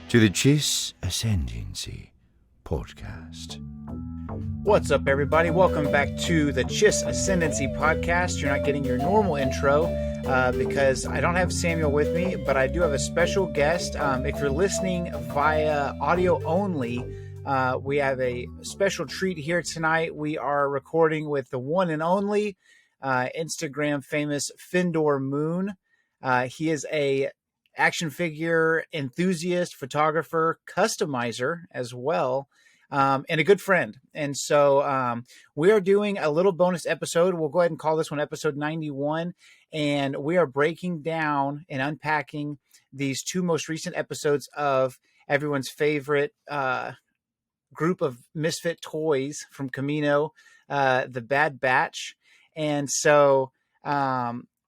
to the Chiss Ascendancy podcast. What's up, everybody? Welcome back to the Chiss Ascendancy podcast. You're not getting your normal intro because I don't have Samuel with me, but I do have a special guest. If you're listening via audio only, we have a special treat here tonight. We are recording with the one and only Instagram famous Finndormoon. He is a action figure enthusiast, photographer, customizer as well, and a good friend. And so we are doing a little bonus episode. We'll go ahead and call this one episode 91. And we are breaking down and unpacking these two most recent episodes of everyone's favorite group of misfit toys from Camino, the Bad Batch. And so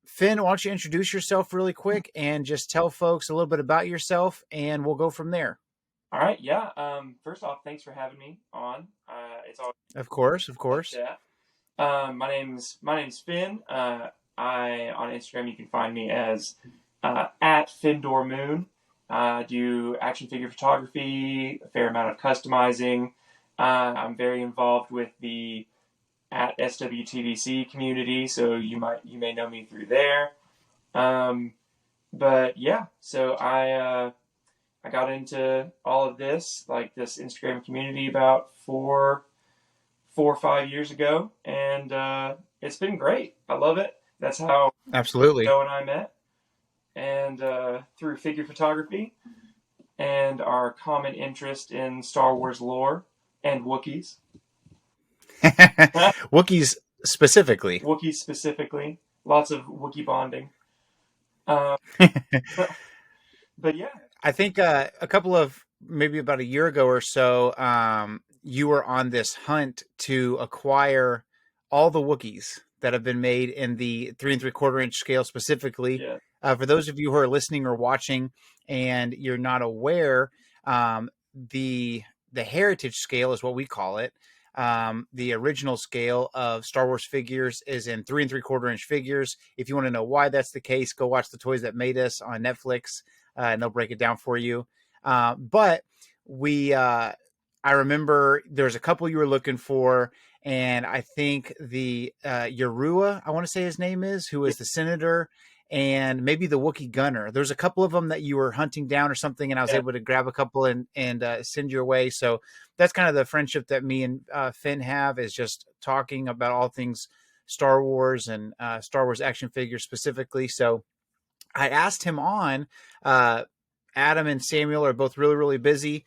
Finn, why don't you introduce yourself really quick and just tell folks a little bit about yourself, and we'll go from there. All right, yeah. First off, thanks for having me on. It's all Of course. yeah. My name's Finn. On Instagram you can find me as at Finndormoon. Do action figure photography, a fair amount of customizing. I'm very involved with the at SWTDC community, so you may know me through there. But yeah, so I got into all of this, like this Instagram community, about four or 5 years ago, and it's been great. I love it. That's how Absolutely Joe and I met, and through figure photography and our common interest in Star Wars lore and Wookiees. Wookiees specifically. Wookiees specifically. Lots of Wookiee bonding. But yeah. I think a couple of, maybe about a year ago or so, you were on this hunt to acquire all the Wookiees that have been made in the 3 3/4 inch scale specifically. Yeah. For those of you who are listening or watching and you're not aware, the heritage scale is what we call it. The original scale of Star Wars figures is in 3 3/4 inch figures. If you want to know why that's the case, go watch The Toys That Made Us on Netflix, and they'll break it down for you. But I remember there's a couple you were looking for, and I think the Yarua, I want to say his name is, who is the senator, and maybe the Wookiee gunner. There's a couple of them that you were hunting down or something, and I was able to grab a couple and send your way. So that's kind of the friendship that me and Finn have, is just talking about all things Star Wars and Star Wars action figures specifically. So I asked him on. Adam and Samuel are both really, really busy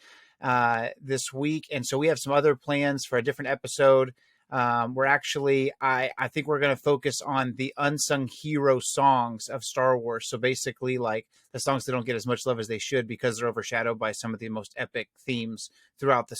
this week, and so we have some other plans for a different episode. We're actually, I think we're going to focus on the unsung hero songs of Star Wars. So basically, like the songs that don't get as much love as they should because they're overshadowed by some of the most epic themes throughout the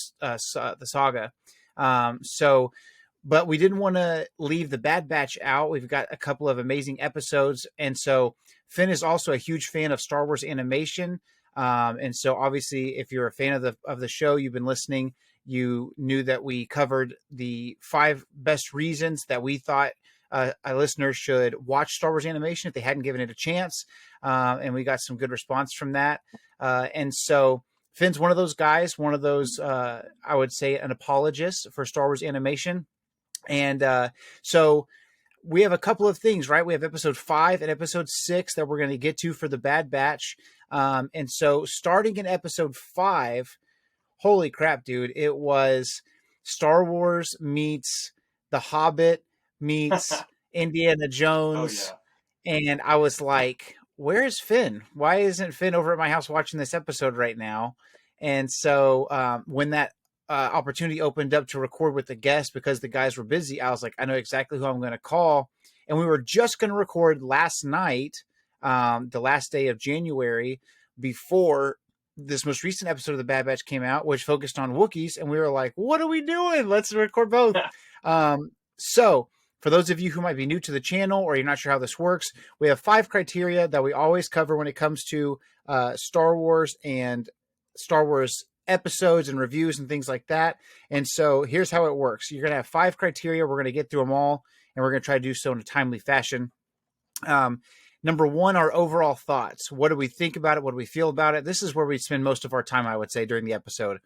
saga. But we didn't want to leave the Bad Batch out. We've got a couple of amazing episodes. And so Finn is also a huge fan of Star Wars animation. And so obviously, if you're a fan of the show, you've been listening, you knew that we covered the 5 best reasons that we thought a listener should watch Star Wars animation if they hadn't given it a chance. And we got some good response from that. And so Finn's one of those guys, one of those, I would say, an apologist for Star Wars animation. And so we have a couple of things, right? We have episode 5 and episode 6 that we're going to get to for the Bad Batch. And so starting in episode 5, holy crap, dude, it was Star Wars meets The Hobbit meets Indiana Jones. Oh, yeah. And I was like, where is Finn? Why isn't Finn over at my house watching this episode right now? And so when that opportunity opened up to record with the guest, because the guys were busy, I was like, I know exactly who I'm going to call. And we were just going to record last night, the last day of January, before this most recent episode of the Bad Batch came out, which focused on Wookiees. And we were like, what are we doing? Let's record both. So for those of you who might be new to the channel, or you're not sure how this works, we have 5 criteria that we always cover when it comes to Star Wars and Star Wars episodes and reviews and things like that. And so here's how it works. You're going to have 5 criteria. We're going to get through them all, and we're going to try to do so in a timely fashion. number one, our overall thoughts. What do we think about it? What do we feel about it? This is where we spend most of our time, I would say, during the episode.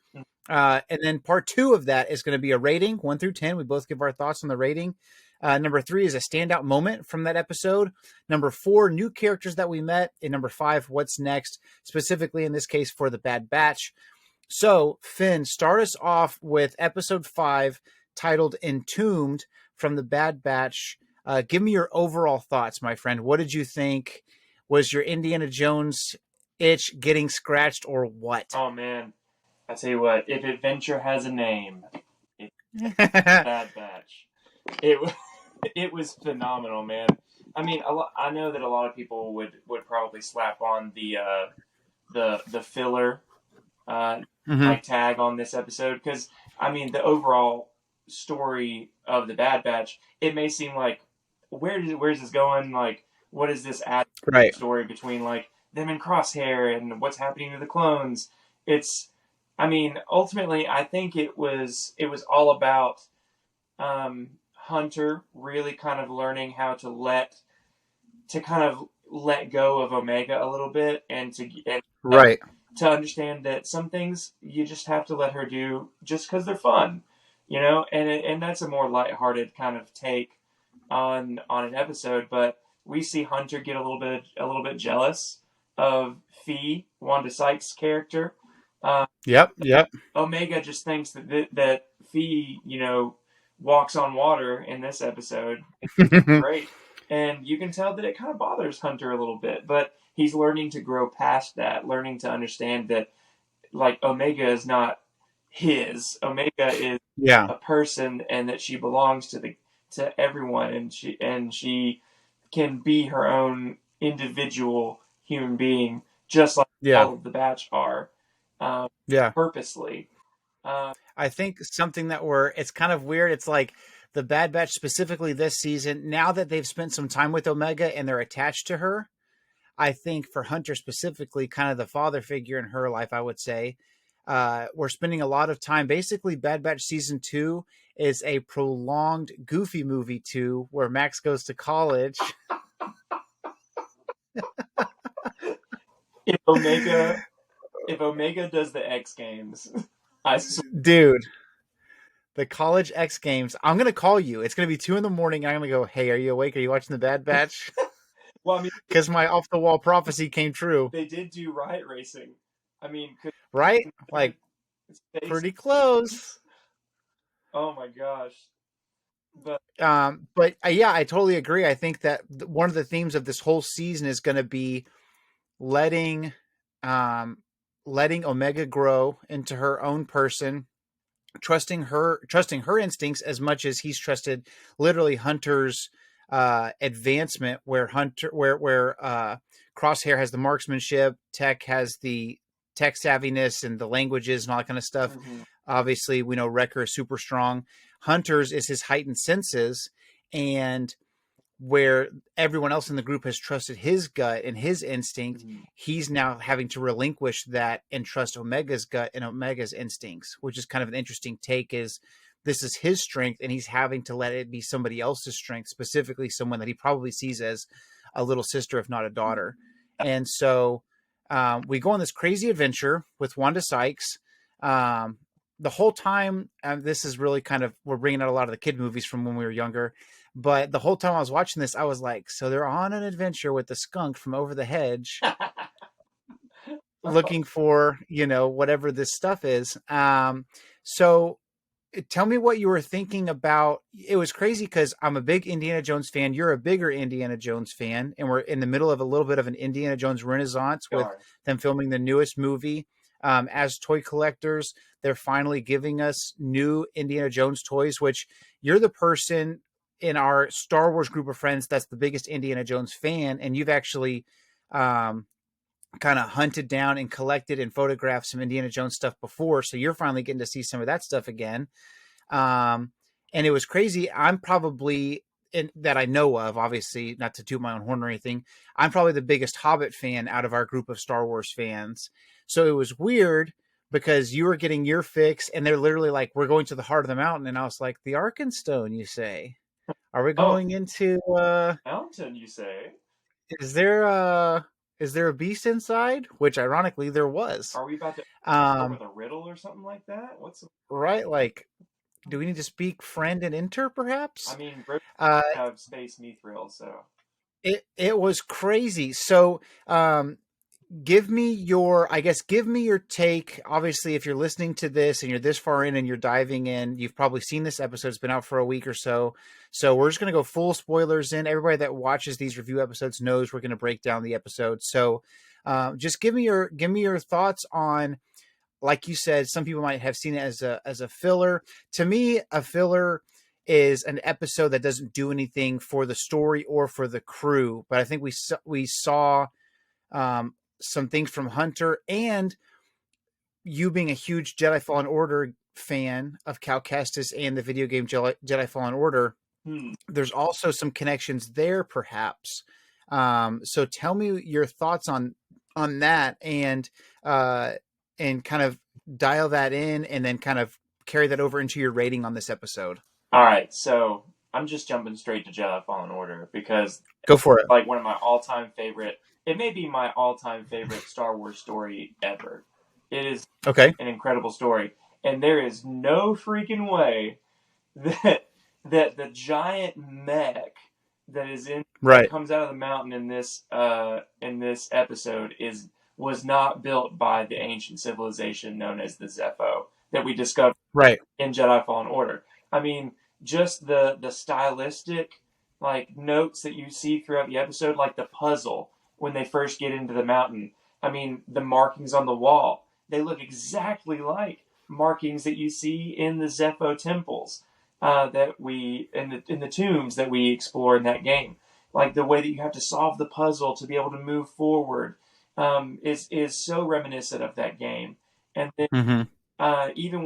And then part two of that is going to be a rating, 1 through 10. We both give our thoughts on the rating. Number 3 is a standout moment from that episode. Number 4, new characters that we met. And number 5, what's next, specifically in this case for the Bad Batch. So, Finn, start us off with episode 5, titled Entombed from the Bad Batch. Give me your overall thoughts, my friend. What did you think? Was your Indiana Jones itch getting scratched or what? Oh man, I tell you what, if adventure has a name, it's Bad Batch. It was phenomenal, man. I mean, I know that a lot of people would probably slap on the filler like tag on this episode, because I mean the overall story of the Bad Batch, it may seem like where's this going? Like, what is this Right. story between like them and Crosshair and what's happening to the clones? It's, I mean, ultimately, I think it was all about Hunter really kind of learning how to let go of Omega a little bit, and Right. to understand that some things you just have to let her do just because they're fun, you know, and that's a more lighthearted kind of take on an episode. But we see Hunter get a little bit jealous of Fee, Wanda Sykes' character. Yep. Omega just thinks that Fee, you know, walks on water in this episode. It's great. And you can tell that it kind of bothers Hunter a little bit, but he's learning to grow past that, learning to understand that, like, Omega is not his. Omega is a person, and that she belongs to everyone, and she can be her own individual human being, just like all of the Batch are, purposely. I think something it's kind of weird. It's like the Bad Batch, specifically this season, now that they've spent some time with Omega and they're attached to her, I think for Hunter specifically, kind of the father figure in her life, I would say, we're spending a lot of time. Basically, Bad Batch Season 2 is a prolonged Goofy Movie 2 where Max goes to college. If Omega does the X Games, dude, the college X Games, I'm going to call you. It's going to be 2 a.m. and I'm going to go, hey, are you awake? Are you watching the Bad Batch? Well, I mean, because my off the wall prophecy came true. They did do riot racing. I mean, right? Like, pretty close. Oh my gosh. But yeah, I totally agree. I think that one of the themes of this whole season is going to be letting Omega grow into her own person, trusting her instincts as much as he's trusted literally Hunter's advancement, where Crosshair has the marksmanship, Tech has the tech savviness and the languages and all that kind of stuff. Obviously, we know Wrecker is super strong. Hunter's is his heightened senses, and where everyone else in the group has trusted his gut and his instinct, he's now having to relinquish that and trust Omega's gut and Omega's instincts, which is kind of an interesting take. Is this is his strength, and he's having to let it be somebody else's strength, specifically someone that he probably sees as a little sister, if not a daughter. And so we go on this crazy adventure with Wanda Sykes. The whole time, this is really kind of, we're bringing out a lot of the kid movies from when we were younger. But the whole time I was watching this, I was like, so they're on an adventure with the skunk from over the hedge looking for, whatever this stuff is. So tell me what you were thinking about. It was crazy because I'm a big Indiana Jones fan. You're a bigger Indiana Jones fan. And we're in the middle of a little bit of an Indiana Jones renaissance with them filming the newest movie. As toy collectors, they're finally giving us new Indiana Jones toys, which you're the person in our Star Wars group of friends that's the biggest Indiana Jones fan, and you've actually kind of hunted down and collected and photographed some Indiana Jones stuff before, so you're finally getting to see some of that stuff again. And it was crazy. I'm probably, that I know of, obviously not to toot my own horn or anything, I'm probably the biggest Hobbit fan out of our group of Star Wars fans. So it was weird because you were getting your fix and they're literally like, we're going to the heart of the mountain. And I was like, the Arkenstone, you say? Are we going into mountain, you say? is there a beast inside? Which ironically there was. Are we about to start Um, with a riddle or something like that? right, like, do we need to speak friend and enter, I perhaps? mean, British Uh, have space mithril, so it was crazy. So, give me your, I guess, give me your take. Obviously, if you're listening to this and you're this far in and you're diving in, you've probably seen this episode. It's been out for a week or so. So we're just going to go full spoilers in. Everybody that watches these review episodes knows we're going to break down the episode. So, just give me your thoughts on, like you said, some people might have seen it as a filler. To me, a filler is an episode that doesn't do anything for the story or for the crew. But I think we saw um, some things from Hunter, and you being a huge Jedi Fallen Order fan of Cal Kestis and the video game Jedi Fallen Order, hmm. there's also some connections there, perhaps. So tell me your thoughts on that, uh, and kind of dial that in, and then kind of carry that over into your rating on this episode. All right, so I'm just jumping straight to Jedi Fallen Order because Go for it. like one of my all-time favorite. It may be my all-time favorite Star Wars story ever. It is Okay. an incredible story, and there is no freaking way that the giant mech that is in Right. comes out of the mountain in this episode was not built by the ancient civilization known as the Zepho that we discovered Right. in Jedi Fallen Order. I mean, just the stylistic like notes that you see throughout the episode, like the puzzle when they first get into the mountain. I mean, the markings on the wall, they look exactly like markings that you see in the Zepho temples that we in the tombs that we explore in that game. Like the way that you have to solve the puzzle to be able to move forward is so reminiscent of that game. And then Mm-hmm. even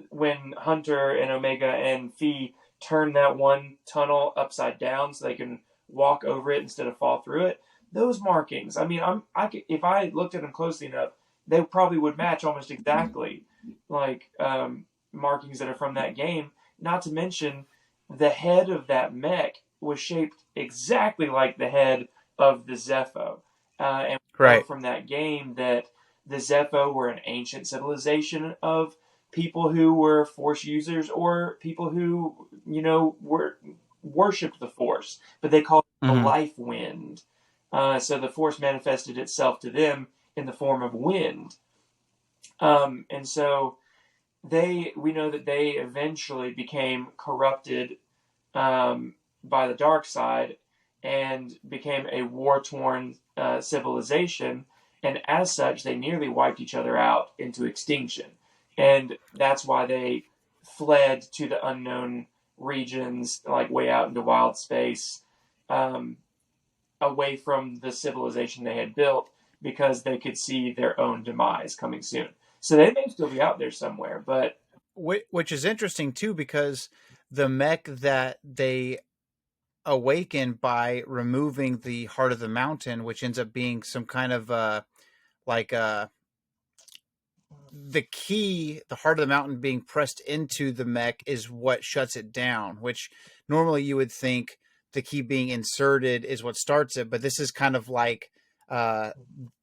when Hunter and Omega and Fee turn that one tunnel upside down so they can walk over it instead of fall through it, those markings. I mean, if I looked at them closely enough, they probably would match almost exactly like markings that are from that game. Not to mention, the head of that mech was shaped exactly like the head of the Zepho, and we know Right. from that game that the Zepho were an ancient civilization of people who were Force users or people who, were worshipped the Force, but they called it the Mm-hmm. life wind. So the Force manifested itself to them in the form of wind. And so we know that they eventually became corrupted by the dark side and became a war-torn civilization, and as such, they nearly wiped each other out into extinction. And that's why they fled to the unknown regions, like way out into wild space, um, away from the civilization they had built, because they could see their own demise coming soon. So they may still be out there somewhere, but Which is interesting too, because the mech that they awaken by removing the heart of the mountain, which ends up being some kind of like the key, the heart of the mountain being pressed into the mech is what shuts it down, which normally you would think the key being inserted is what starts it, but this is kind of like uh,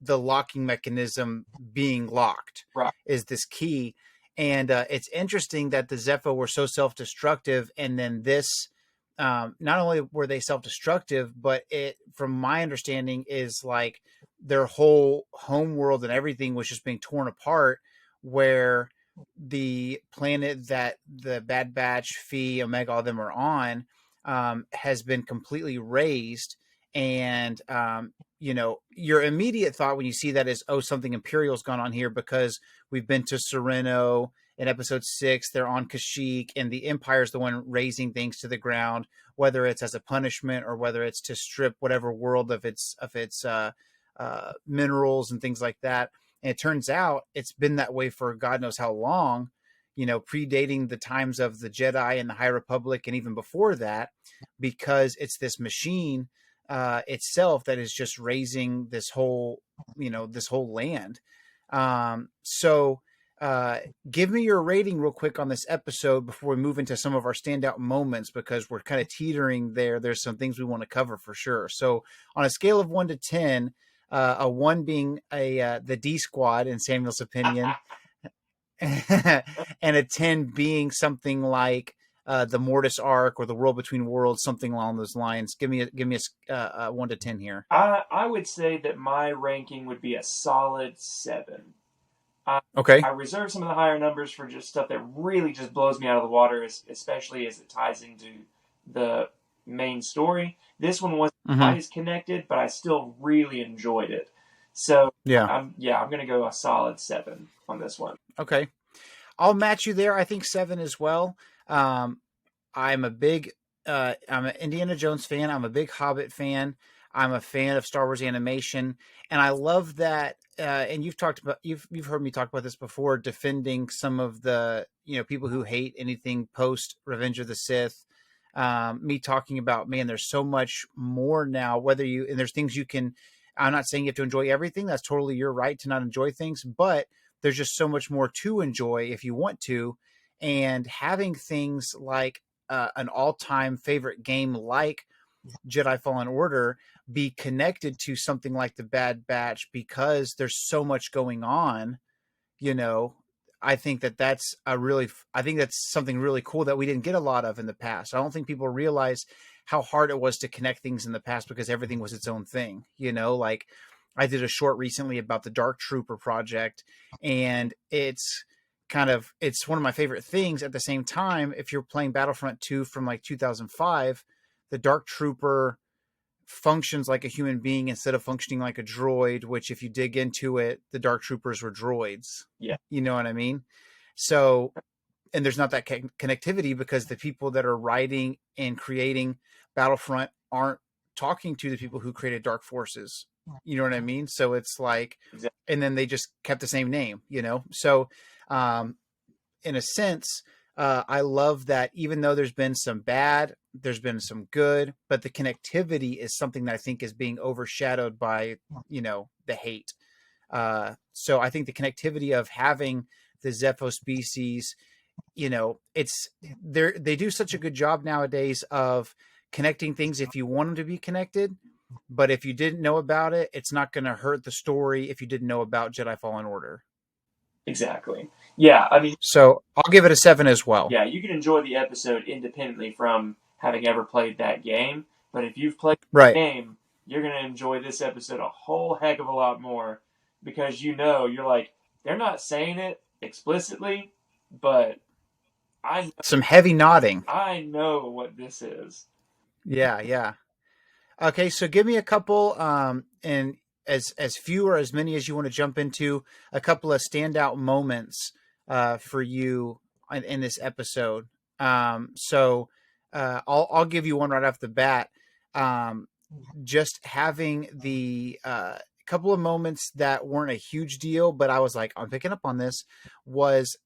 the locking mechanism being locked right. is this key. And it's interesting that the Zepho were so self-destructive, and then this, not only were they self-destructive, but it, from my understanding, is like their whole home world and everything was just being torn apart, where the planet that the Bad Batch, Fee, Omega, all of them are on, has been completely razed. And, your immediate thought when you see that is, oh, something Imperial's gone on here, because we've been to Sereno in episode 6. They're on Kashyyyk, and the Empire's the one raising things to the ground, whether it's as a punishment or whether it's to strip whatever world of its minerals and things like that. And it turns out it's been that way for God knows how long, predating the times of the Jedi and the High Republic, and even before that, because it's this machine itself that is just raising this whole land. So uh, give me your rating real quick on this episode before we move into some of our standout moments, because we're kind of teetering there. There's some things we want to cover for sure. So on a scale of 1 to 10, a 1 being the D squad in Samuel's opinion, and a 10 being something like the Mortis arc or the World Between Worlds, something along those lines. Give me a 1 to 10 here. I would say that my ranking would be a solid 7. Okay. I reserve some of the higher numbers for just stuff that really just blows me out of the water, especially as it ties into the main story. This one wasn't quite as connected, but I still really enjoyed it. So Yeah. I'm going to go a solid 7 on this one. Okay. I'll match you there. I think 7 as well. I'm an Indiana Jones fan. I'm a big Hobbit fan. I'm a fan of Star Wars animation, and I love that. And you've heard me talk about this before, defending some of the people who hate anything post Revenge of the Sith. Me talking about, man, there's so much more now. And there's things you can. I'm not saying you have to enjoy everything. That's totally your right to not enjoy things, but there's just so much more to enjoy if you want to. And having things like an all-time favorite game like Jedi Fallen Order be connected to something like the Bad Batch, because there's so much going on, I think that's something really cool that we didn't get a lot of in the past. I don't think people realize how hard it was to connect things in the past because everything was its own thing. Like I did a short recently about the Dark Trooper project, and it's one of my favorite things. At the same time, if you're playing Battlefront 2 from like 2005, the Dark Trooper functions like a human being instead of functioning like a droid, which if you dig into it, the Dark Troopers were droids. Yeah. You know what I mean? So, and there's not that connectivity because the people that are writing and creating Battlefront aren't talking to the people who created Dark Forces. You know what I mean? So it's like, Exactly. And then they just kept the same name, So, in a sense, I love that even though there's been some bad, there's been some good, but the connectivity is something that I think is being overshadowed by, the hate. So I think the connectivity of having the Zepho species, they do such a good job nowadays of connecting things if you want them to be connected. But if you didn't know about it, it's not going to hurt the story if you didn't know about Jedi Fallen Order. Exactly. Yeah, I mean, so I'll give it a 7 as well. Yeah, you can enjoy the episode independently from having ever played that game. But if you've played the game, you're going to enjoy this episode a whole heck of a lot more, because you're like, they're not saying it explicitly, but I know, some heavy nodding. I know what this is. Yeah. Okay, so give me a couple, and as few or as many as you want to jump into, a couple of standout moments for you in this episode. So I'll give you one right off the bat. Just having the couple of moments that weren't a huge deal, but I was like, I'm picking up on this, was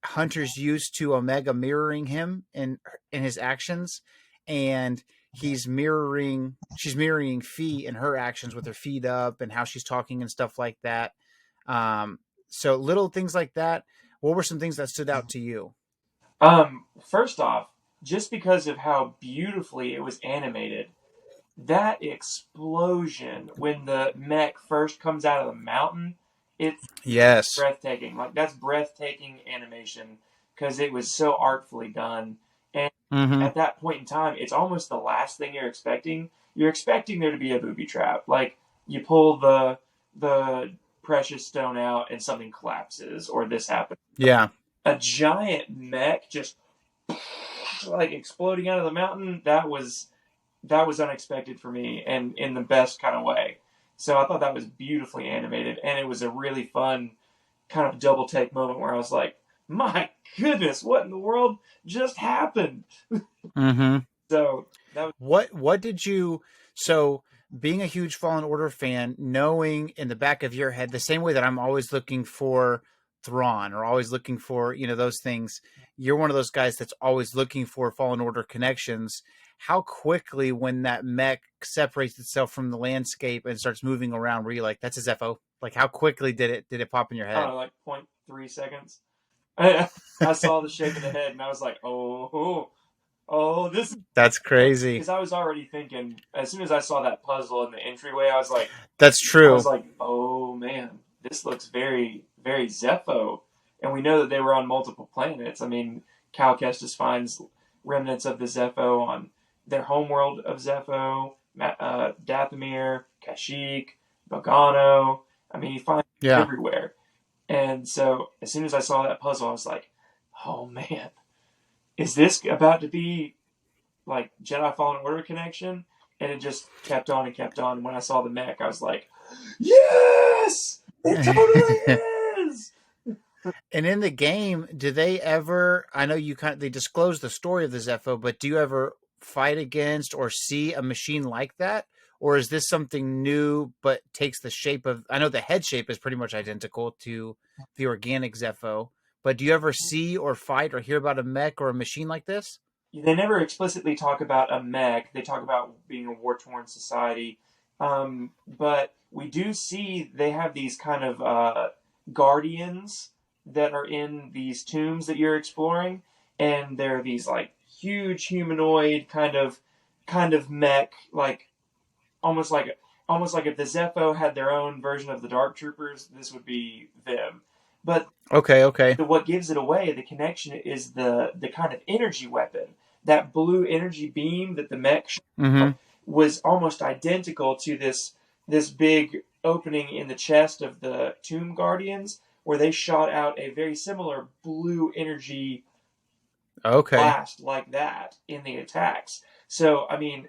Hunter's used to Omega mirroring him in his actions, and she's mirroring Fee in her actions with her feet up and how she's talking and stuff like that. So little things like that. What were some things that stood out to you? First off, just because of how beautifully it was animated, that explosion when the mech first comes out of the mountain, it's breathtaking. Like, that's breathtaking animation because it was so artfully done. And at that point in time, it's almost the last thing you're expecting. You're expecting there to be a booby trap. Like, you pull the precious stone out and something collapses, or this happens. Yeah. A giant mech just like exploding out of the mountain, that was unexpected for me, and in the best kind of way. So I thought that was beautifully animated, and it was a really fun kind of double take moment where I was like, my goodness, what in the world just happened? So that was... What did you, so being a huge Fallen Order fan, knowing in the back of your head, the same way that I'm always looking for Thrawn or always looking for, those things, you're one of those guys that's always looking for Fallen Order connections. How quickly, when that mech separates itself from the landscape and starts moving around, were you like, that's a Zepho? Like how quickly did it pop in your I head? don't know, like 0.3 seconds. I saw the shape of the head and I was like, oh, this. That's crazy. Because I was already thinking, as soon as I saw that puzzle in the entryway, That's I true. was like, oh man, this looks very, very Zepho. And we know that they were on multiple planets. I mean, Cal Kestis finds remnants of the Zepho on their homeworld of Zepho, Dathomir, Kashyyyk, Bogano. I mean, he finds it Yeah. everywhere. And so as soon as I saw that puzzle, I was like, oh man, is this about to be like Jedi Fallen Order connection? And it just kept on and kept on. And when I saw the mech, I was like, yes, it totally is. And in the game, do they ever? I know they disclose the story of the Zepho, but do you ever fight against or see a machine like that, or is this something new but takes the shape of? I know the head shape is pretty much identical to the organic Zepho, but do you ever see or fight or hear about a mech or a machine like this? They never explicitly talk about a mech. They talk about being a war-torn society. But we do see they have these kind of guardians that are in these tombs that you're exploring, and they're these like huge humanoid kind of mech, like almost like almost like if the Zepho had their own version of the Dark Troopers, this would be them. But Okay. what gives it away, the connection, is the kind of energy weapon. That blue energy beam that the mech Mm-hmm. was almost identical to this big opening in the chest of the Tomb Guardians, where they shot out a very similar blue energy Okay. blast like that in the attacks. So, I mean,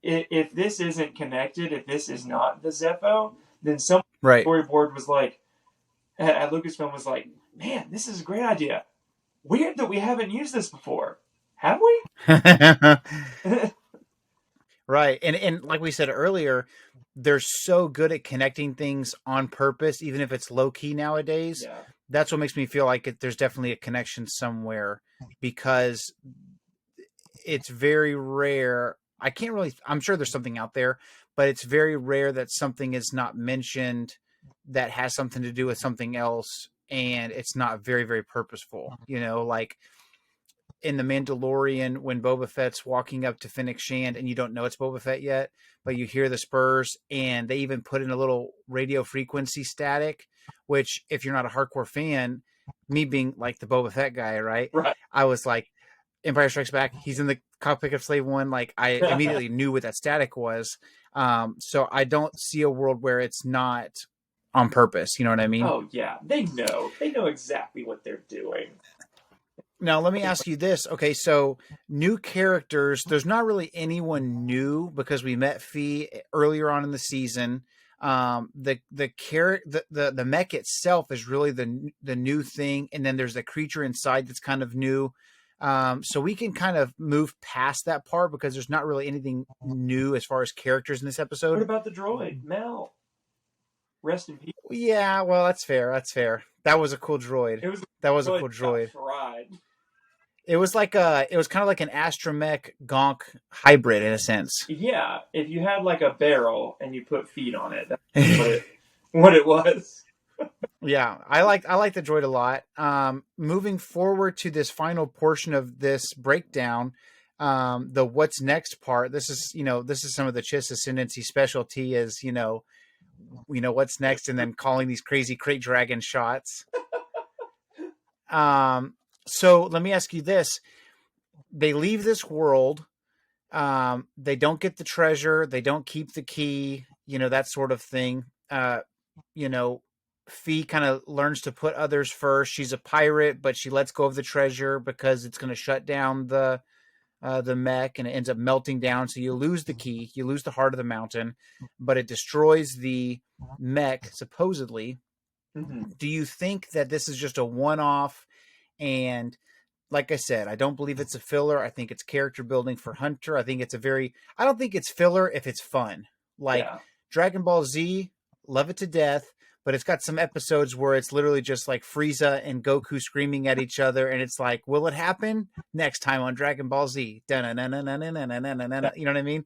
if this isn't connected, if this is not the Zepho, then some Right. storyboard was like, at Lucasfilm was like, man, this is a great idea. Weird that we haven't used this before. Have we? Right. And like we said earlier, they're so good at connecting things on purpose, even if it's low key nowadays. Yeah. That's what makes me feel like there's definitely a connection somewhere, because it's very rare. I can't really, I'm sure there's something out there, but it's very rare that something is not mentioned that has something to do with something else and it's not very, very purposeful. Like in The Mandalorian, when Boba Fett's walking up to Fennec Shand and you don't know it's Boba Fett yet, but you hear the spurs, and they even put in a little radio frequency static, which, if you're not a hardcore fan, me being like the Boba Fett guy, right? Right. I was like, Empire Strikes Back, he's in the cockpit of Slave One. Like, I immediately knew what that static was. So I don't see a world where it's not on purpose. You know what I mean? Oh yeah, they know. They know exactly what they're doing. Now, let me ask you this. Okay, so new characters, there's not really anyone new because we met Fee earlier on in the season. The mech itself is really the new thing, and then there's the creature inside that's kind of new. So we can kind of move past that part because there's not really anything new as far as characters in this What episode. about the droid, Mel? Rest in peace. Yeah, well, that's fair. That's fair. That was a cool droid. It was That was a cool droid. Fried. It was kind of like an astromech gonk hybrid in a sense. Yeah, if you had like a barrel and you put feet on it, that's what it was. Yeah, I like the droid a lot. Moving forward to this final portion of this breakdown, the what's next part. This is some of the Chiss Ascendancy specialty is what's next, and then calling these crazy crate dragon shots. So let me ask you this: they leave this world. They don't get the treasure. They don't keep the key. That sort of thing. Fee kind of learns to put others first. She's a pirate, but she lets go of the treasure because it's going to shut down the mech, and it ends up melting down. So you lose the key, you lose the heart of the mountain, but it destroys the mech supposedly. Mm-hmm. Do you think that this is just a one-off? And like I said, I don't believe it's a filler. I think it's character building for Hunter. I don't think it's filler if it's fun. Like Dragon Ball Z, love it to death, but it's got some episodes where it's literally just like Frieza and Goku screaming at each other, and it's like, will it happen next time on Dragon Ball Z? You know what I mean?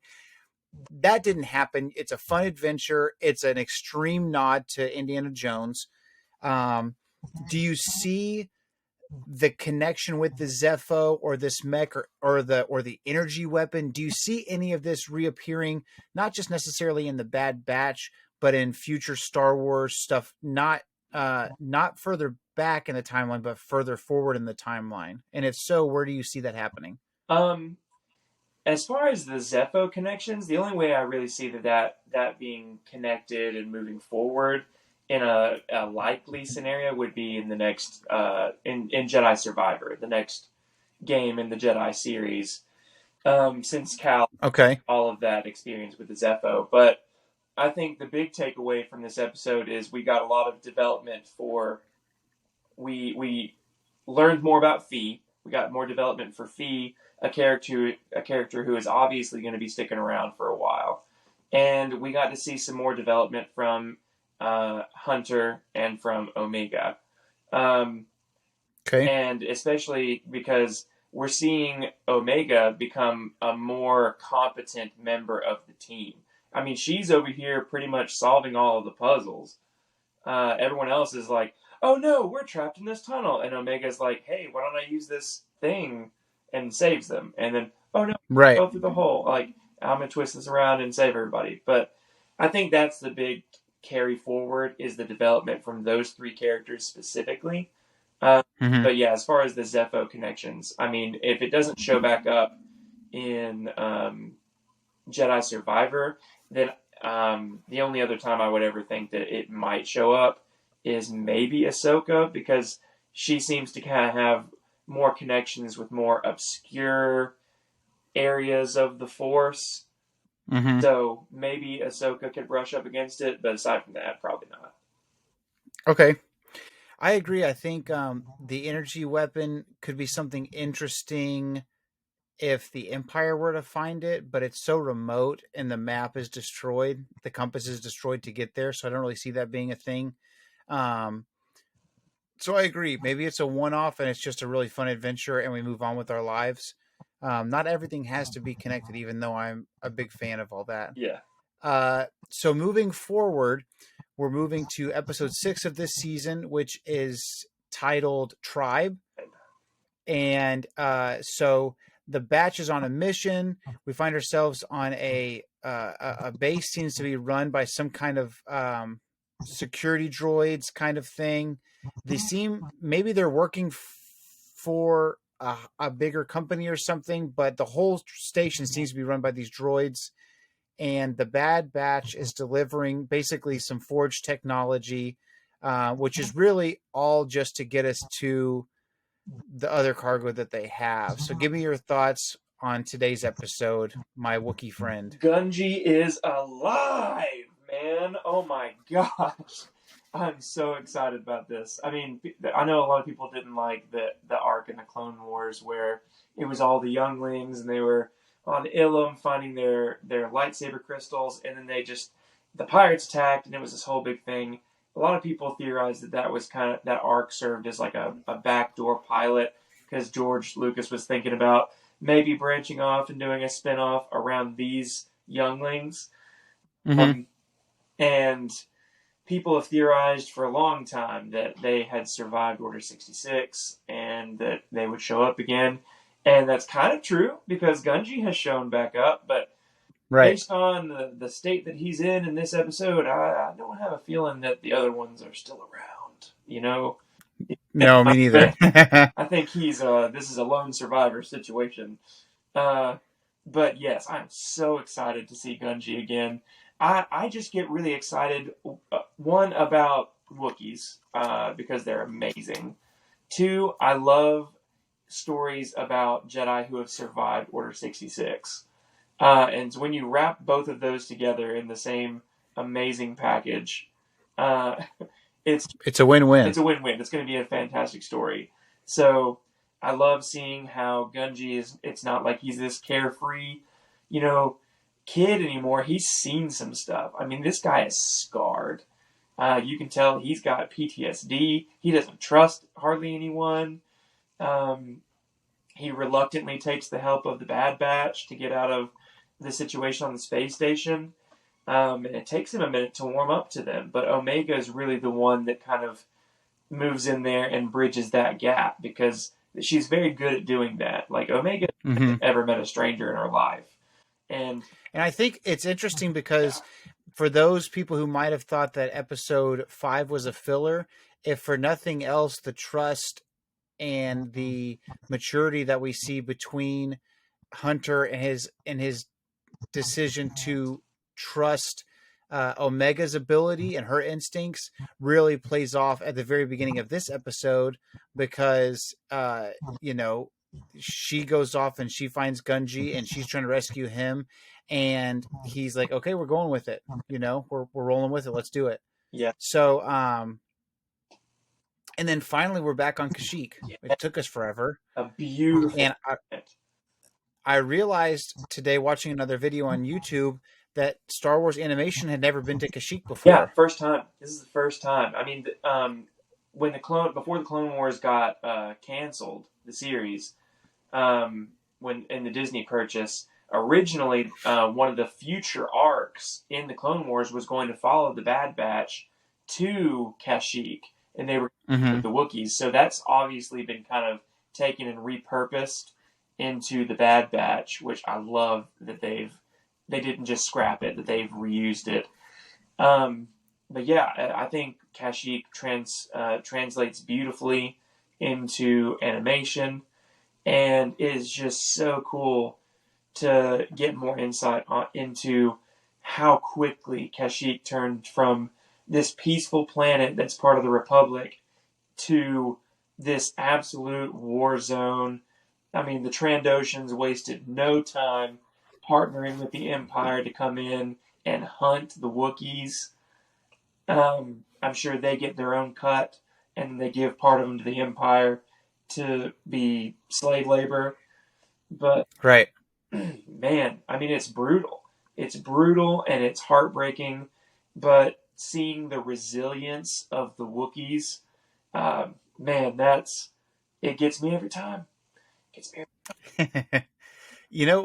that didn't happen. It's a fun adventure. It's an extreme nod to Indiana Jones. Do you see the connection with the Zepho or this mech or the energy weapon? Do you see any of this reappearing, not just necessarily in the Bad Batch, but in future Star Wars stuff, not further back in the timeline, but further forward in the timeline? And if so, where do you see that happening? Um, as far as the Zepho connections, the only way I really see that being connected and moving forward in a likely scenario would be in the next in Jedi Survivor, the next game in the Jedi series. Since Cal Okay. all of that experience with the Zepho, but I think the big takeaway from this episode is we got a lot of development for we learned more about Fee. We got more development for Fee, a character who is obviously going to be sticking around for a while, and we got to see some more development from Hunter and from Omega, Okay. and especially because we're seeing Omega become a more competent member of the team. I mean, she's over here pretty much solving all of the puzzles. Everyone else is like, oh no, we're trapped in this tunnel. And Omega's like, hey, why don't I use this thing, and saves them. And then, oh no, Right. go through the hole. Like, I'm going to twist this around and save everybody. But I think that's the big carry forward, is the development from those three characters specifically. Mm-hmm. But yeah, as far as the Zepho connections, I mean, if it doesn't show back up in Jedi Survivor, then the only other time I would ever think that it might show up is maybe Ahsoka, because she seems to kind of have more connections with more obscure areas of the Force. Mm-hmm. So maybe Ahsoka could brush up against it, but aside from that, probably not. Okay. I agree. I think the energy weapon could be something interesting if the Empire were to find it, but it's so remote and the map is destroyed, the compass is destroyed to get there, so I don't really see that being a thing. Um, so I agree. Maybe it's a one-off and it's just a really fun adventure, and we move on with our lives. Not everything has to be connected, even though I'm a big fan of all that. Yeah. So moving forward, we're moving to episode 6 of this season, which is titled Tribe. And so the batch is on a mission. We find ourselves on a base seems to be run by some kind of security droids kind of thing. They seem, maybe they're working for a bigger company or something, but the whole station seems to be run by these droids. And the Bad Batch is delivering basically some forged technology, which is really all just to get us to the other cargo that they have. So give me your thoughts on today's episode, my Wookiee friend. Gunji is alive, man. Oh my gosh. I'm so excited about this. I mean, I know a lot of people didn't like the arc in the Clone Wars where it was all the younglings and they were on Ilum finding their lightsaber crystals, and then the pirates attacked, and it was this whole big thing. A lot of people theorized that was kind of, that arc served as like a backdoor pilot, because George Lucas was thinking about maybe branching off and doing a spinoff around these younglings. Mm-hmm. And people have theorized for a long time that they had survived Order 66 and that they would show up again. And that's kind of true, because Gunji has shown back up, but based on the state that he's in this episode, I don't have a feeling that the other ones are still around, you know? No, me neither. I think this is a lone survivor situation. But yes, I'm so excited to see Gunji again. I just get really excited, one, about Wookiees, because they're amazing. Two, I love stories about Jedi who have survived Order 66. And when you wrap both of those together in the same amazing package, it's a win-win. It's a win-win. It's going to be a fantastic story. So I love seeing how Gunji it's not like he's this carefree, kid anymore. He's seen some stuff. I mean, this guy is scarred. You can tell he's got PTSD. He doesn't trust hardly anyone. He reluctantly takes the help of the Bad Batch to get out of the situation on the space station. And it takes him a minute to warm up to them. But Omega is really the one that kind of moves in there and bridges that gap, because she's very good at doing that. Like, Omega hasn't ever met a stranger in her life. And I think it's interesting because for those people who might have thought that episode 5 was a filler, if for nothing else, the trust and the maturity that we see between Hunter and his decision to trust Omega's ability and her instincts really plays off at the very beginning of this episode, because she goes off and she finds Gunji and she's trying to rescue him, and he's like, okay, we're going with it, we're rolling with it, let's do it. yeah, So and then finally we're back on Kashyyyk. It took us forever. a beautiful And I realized today, watching another video on YouTube, that Star Wars animation had never been to Kashyyyk before. Yeah, first time. This is the first time. I mean, when before the Clone Wars got canceled, the series, when in the Disney purchase, originally one of the future arcs in the Clone Wars was going to follow the Bad Batch to Kashyyyk, and they were with the Wookiees. So that's obviously been kind of taken and repurposed into the Bad Batch, which I love that they didn't just scrap it, that they've reused it. But yeah, I think Kashyyyk translates beautifully into animation, and is just so cool to get more insight into how quickly Kashyyyk turned from this peaceful planet that's part of the Republic to this absolute war zone. I mean, the Trandoshans wasted no time partnering with the Empire to come in and hunt the Wookiees. I'm sure they get their own cut, and they give part of them to the Empire to be slave labor. But right, man, I mean, it's brutal. It's brutal and it's heartbreaking. But seeing the resilience of the Wookiees, man, it gets me every time.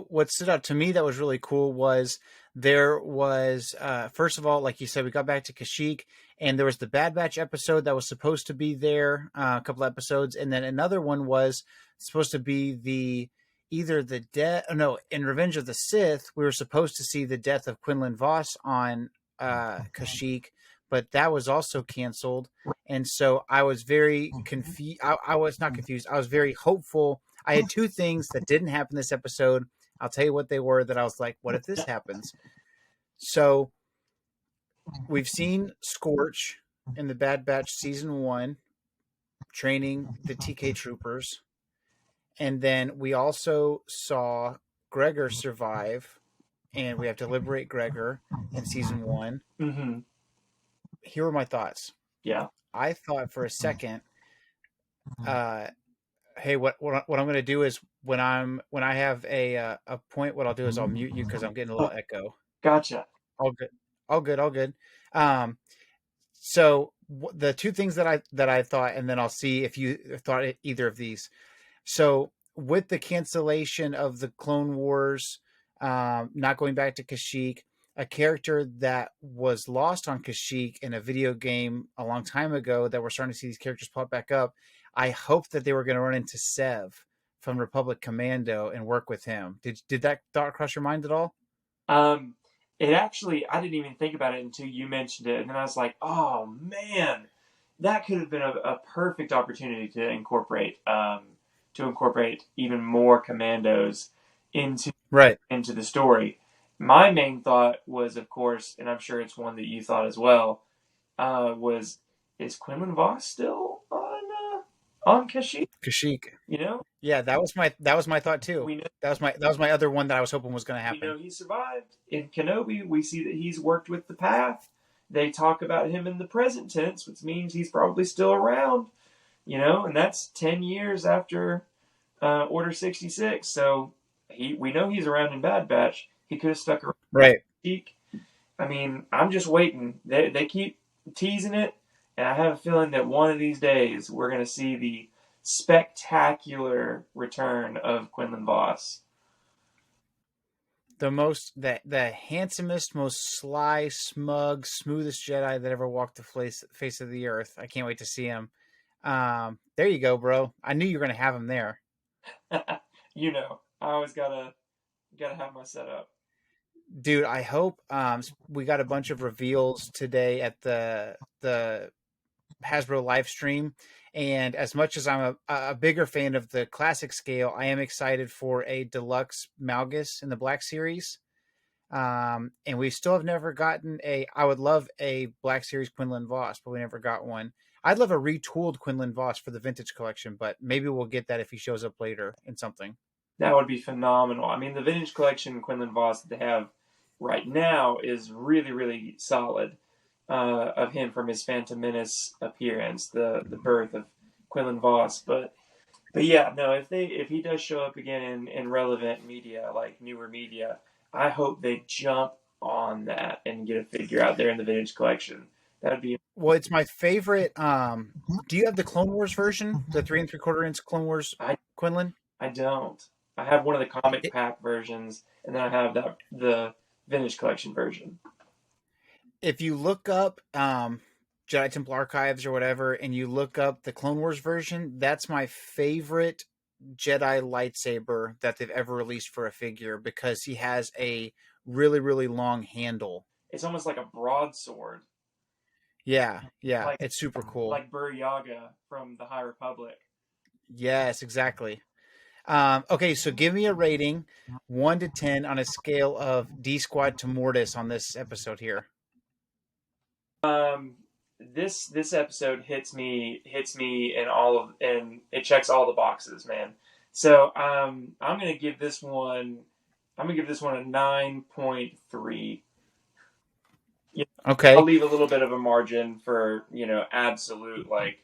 What stood out to me that was really cool was there was, first of all, like you said, we got back to Kashyyyk, and there was the Bad Batch episode that was supposed to be there, a couple episodes, and then another one was supposed to be in Revenge of the Sith, we were supposed to see the death of Quinlan Vos on Kashyyyk, but that was also canceled. And so I was very confused. I was not confused. I was very hopeful. I had two things that didn't happen this episode. I'll tell you what they were, that I was like, what if this happens? So we've seen Scorch in the Bad Batch season 1 training the TK troopers. And then we also saw Gregor survive, and we have to liberate Gregor in season 1. Mm-hmm. Here are my thoughts. Yeah. I thought for a second, hey, what I'm going to do is when I have a point, what I'll do is I'll mute you because I'm getting a little echo. Gotcha. All good. So the two things that I thought, and then I'll see if you thought either of these. So with the cancellation of the Clone Wars, not going back to Kashyyyk, a character that was lost on Kashyyyk in a video game a long time ago, that we're starting to see these characters pop back up. I hoped that they were going to run into Sev from Republic Commando and work with him. Did that thought cross your mind at all? It actually, I didn't even think about it until you mentioned it, and then I was like, oh man, that could have been a perfect opportunity to incorporate even more commandos into the story. My main thought was, of course, and I'm sure it's one that you thought as well, is Quinlan Vos still on Kashyyyk? Yeah, that was my thought too. That was my other one that I was hoping was going to happen. We know he survived. In Kenobi, we see that he's worked with the Path. They talk about him in the present tense, which means he's probably still around. And that's 10 years after Order 66. So we know he's around in Bad Batch. He could have stuck around. Right. I mean, I'm just waiting. They keep teasing it, and I have a feeling that one of these days we're going to see the spectacular return of Quinlan Vos. the handsomest, most sly, smug, smoothest Jedi that ever walked the face of the earth. I can't wait to see him. There you go, bro. I knew you were gonna have him there, I always gotta have my setup. dude. I hope we got a bunch of reveals today at the Hasbro live stream. And as much as I'm a bigger fan of the classic scale, I am excited for a deluxe Malgus in the Black Series. And we still have never gotten I would love a Black Series Quinlan Voss, but we never got one. I'd love a retooled Quinlan Voss for the vintage collection, but maybe we'll get that if he shows up later in something. That would be phenomenal. I mean, the vintage collection Quinlan Voss that they have right now is really, really solid. Of him from his Phantom Menace appearance, the birth of Quinlan Voss, but yeah, no, if he does show up again in relevant media, like newer media, I hope they jump on that and get a figure out there in the vintage collection. That would be Well, it's my favorite. Do you have the Clone Wars version, the 3 3/4 inch Clone Wars I Quinlan? I don't. I have one of the comic It, pack versions, and then I have the vintage collection version. if you look up Jedi Temple Archives or whatever, and you look up the Clone Wars version, that's my favorite Jedi lightsaber that they've ever released for a figure because he has a really, really long handle. It's almost like a broadsword, Yeah, like it's super cool. Bur Yaga from the High Republic. Yes, exactly. Okay, so give me a rating, 1 to 10 on a scale of D Squad to Mortis on this episode here. Um, this episode hits me and it checks all the boxes, man. So I'm gonna give this one a 9.3. I'll Okay, leave a little bit of a margin for absolute, like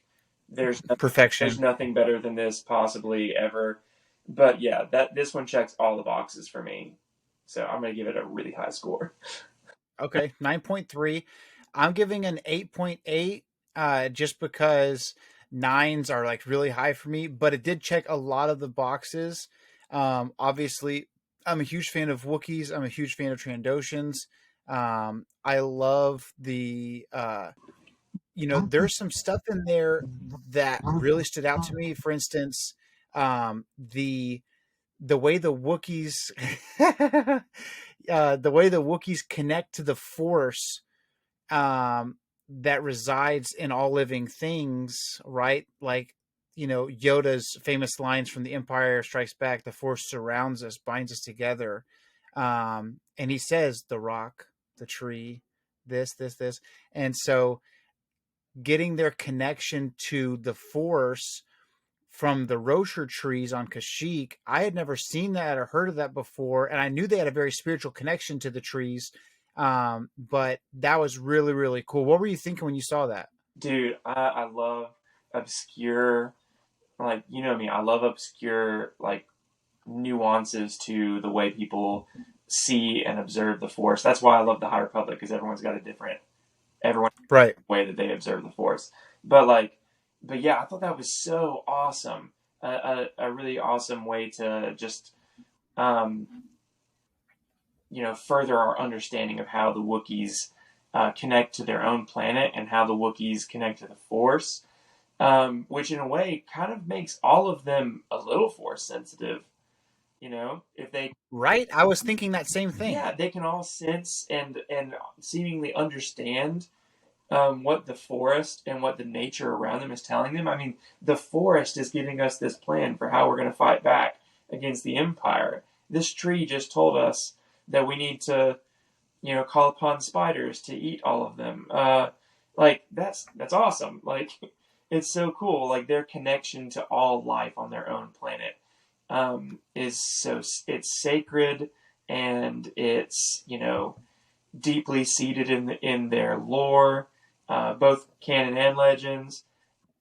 there's perfection. nothing better than this possibly ever. But yeah, that this one checks all the boxes for me. So I'm gonna give it a really high score. Okay, 9.3. I'm giving an 8.8 just because nines are like really high for me, but it did check a lot of the boxes. Obviously, I'm a huge fan of Wookiees. I'm a huge fan of Trandoshans. I love there's some stuff in there that really stood out to me. For instance, the way the Wookiees the way the Wookiees connect to the Force that resides in all living things, right? Like, Yoda's famous lines from The Empire Strikes Back, the Force surrounds us, binds us together. And he says, the rock, the tree, this. And so getting their connection to the Force from the Rocher trees on Kashyyyk, I had never seen that or heard of that before, and I knew they had a very spiritual connection to the trees. But that was really, really cool. What were you thinking when you saw that? Dude, I love obscure, like, you know me, I love obscure, like, nuances to the way people see and observe the Force. That's why I love the High Republic, because everyone Right. way that they observe the Force. But like, but yeah, I thought that was so awesome. A really awesome way to just, um, further our understanding of how the Wookiees connect to their own planet and how the Wookiees connect to the Force, which in a way kind of makes all of them a little Force sensitive. If they, Right? I was thinking that same thing. yeah, they can all sense and seemingly understand what the forest and what the nature around them is telling them. I mean, the forest is giving us this plan for how we're going to fight back against the Empire. This tree just told us that we need to, call upon spiders to eat all of them. Like that's awesome. Like it's so cool. Like their connection to all life on their own planet it's sacred and it's deeply seated in their lore, both canon and legends.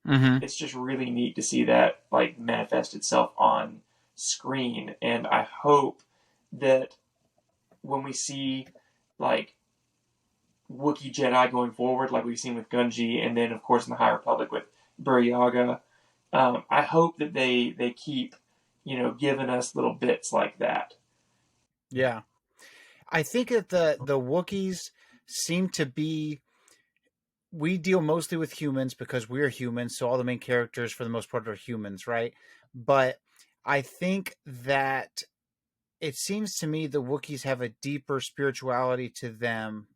Mm-hmm. It's just really neat to see that like manifest itself on screen, and I hope that when we see like Wookiee Jedi going forward, like we've seen with Gunji, and then of course in the High Republic with Bur Yaga, I hope that they keep giving us little bits like that. Yeah. I think that the Wookiees seem to be. We deal mostly with humans because we're humans, so all the main characters for the most part are humans, right? But I think that it seems to me the Wookiees have a deeper spirituality to them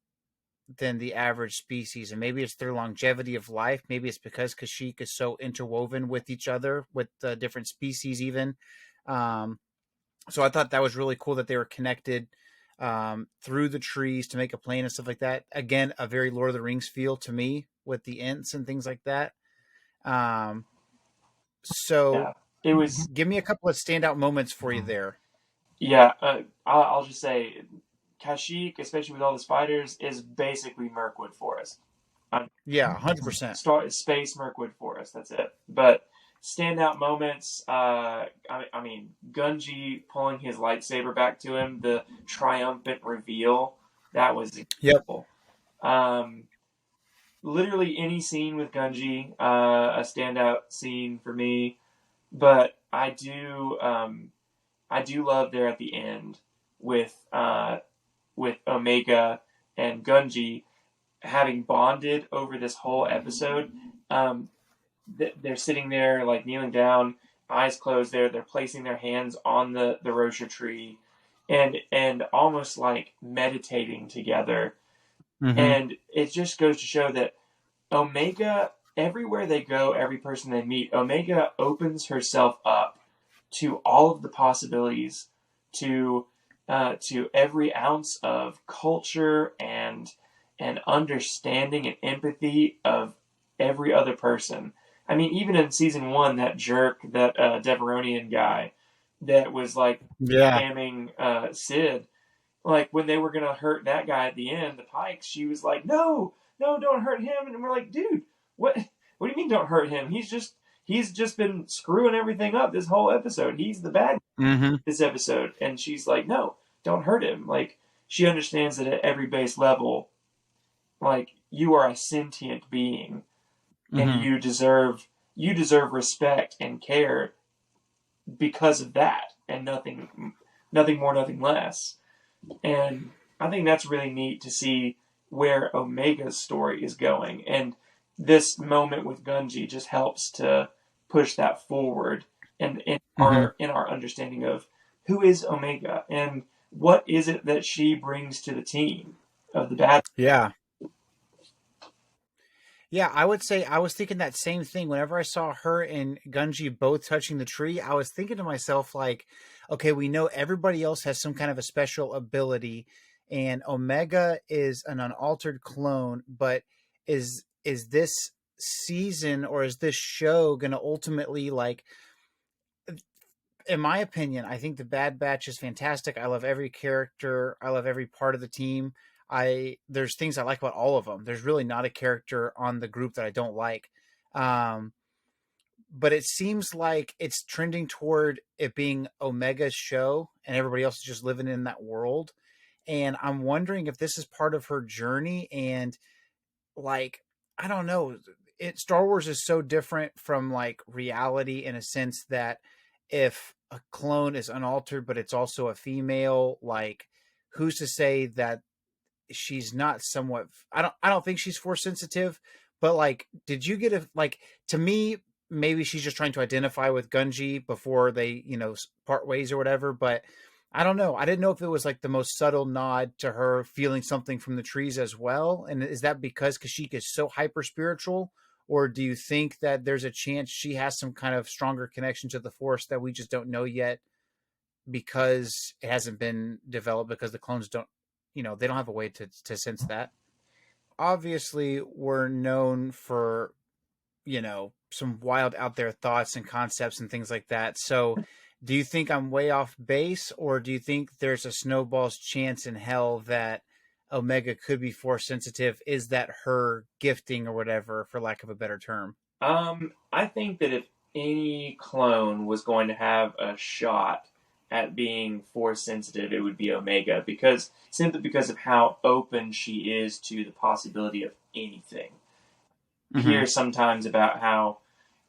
than the average species, and maybe it's their longevity of life. Maybe it's because Kashyyyk is so interwoven with each other, with the different species, even. Um, so I thought that was really cool that they were connected through the trees to make a plane and stuff like that. Again, a very Lord of the Rings feel to me with the Ents and things like that. Um, so Yeah, it was. give me a couple of standout moments for you there. Yeah, I'll just say, Kashyyyk, especially with all the spiders, is basically Mirkwood Forest. Yeah, 100%. Start space Mirkwood Forest. That's it. But standout moments. I mean, Gunji pulling his lightsaber back to him, the triumphant reveal. That was Yep. incredible. Literally any scene with Gunji, a standout scene for me. But I do love there at the end with Omega and Gunji having bonded over this whole episode. Um, they're sitting there like kneeling down, eyes closed. They're placing their hands on the Rosha tree, and almost like meditating together. Mm-hmm. And it just goes to show that Omega, everywhere they go, every person they meet, Omega opens herself up to all of the possibilities, to every ounce of culture and understanding and empathy of every other person. I mean, even in season one, that jerk, that Deveronian guy, that was like Yeah. spamming Sid, like when they were gonna hurt that guy at the end, the Pikes, she was like, "No, no, don't hurt him." And we're like, "Dude, what? What do you mean don't hurt him? He's just been screwing everything up this whole episode. He's the bad Mm-hmm. this episode." And she's like, "No, don't hurt him." Like she understands that at every base level, like you are a sentient being, and Mm-hmm. you deserve respect and care because of that, and nothing more, nothing less. And I think that's really neat to see where Omega's story is going. And this moment with Gunji just helps to push that forward and Mm-hmm. in our understanding of who is Omega and what is it that she brings to the team of the bad. Yeah. Yeah, I would say I was thinking that same thing. Whenever I saw her and Gunji both touching the tree, I was thinking to myself, like, okay, we know everybody else has some kind of a special ability, and Omega is an unaltered clone, but is this season or is this show gonna ultimately like, in my opinion, I think the Bad Batch is fantastic. I love every character. I love every part of the team. There's things I like about all of them. There's really not a character on the group that I don't like. Um, but it seems like it's trending toward it being Omega's show, and everybody else is just living in that world. And I'm wondering if this is part of her journey. And like, I don't know, Star Wars is so different from like reality in a sense that if a clone is unaltered but it's also a female, like who's to say that she's not somewhat, I don't think she's force sensitive, but like did you get a like, to me maybe she's just trying to identify with Gunji before they, part ways or whatever, but I don't know. I didn't know if it was like the most subtle nod to her feeling something from the trees as well. And is that because Kashyyyk is so hyper spiritual? Or do you think that there's a chance she has some kind of stronger connection to the Force that we just don't know yet because it hasn't been developed, because the clones don't, they don't have a way to sense that? Obviously, we're known for, some wild out there thoughts and concepts and things like that. So do you think I'm way off base, or do you think there's a snowball's chance in hell that Omega could be force sensitive? Is that her gifting or whatever, for lack of a better term? I think that if any clone was going to have a shot at being force sensitive, it would be Omega, because simply because of how open she is to the possibility of anything. Mm-hmm. Hear sometimes about how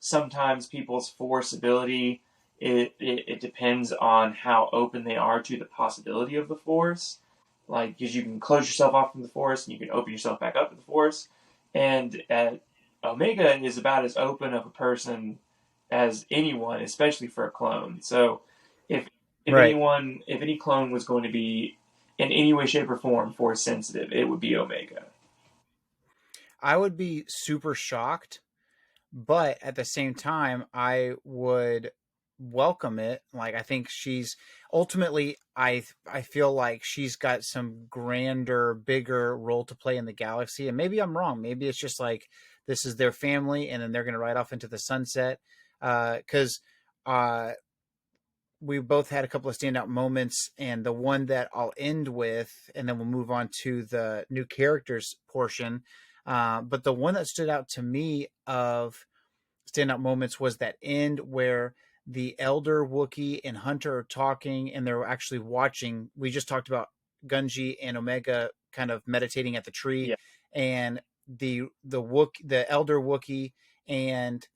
sometimes people's force ability, it depends on how open they are to the possibility of the force. like because you can close yourself off from the Force and you can open yourself back up to the Force, and Omega is about as open of a person as anyone, especially for a clone. So if Right. if any clone was going to be in any way, shape, or form Force sensitive, it would be Omega. I would be super shocked, but at the same time, I would welcome it. Like, I think she's ultimately, I feel like she's got some grander, bigger role to play in the galaxy. And maybe I'm wrong. Maybe it's just like this is their family, and then they're going to ride off into the sunset. Because we both had a couple of standout moments, and the one that I'll end with, and then we'll move on to the new characters portion. But the one that stood out to me of standout moments was that end where the elder Wookiee and Hunter are talking, and they're actually watching. We just talked about Gunji and Omega kind of meditating at the tree, Yeah. and the elder Wookiee and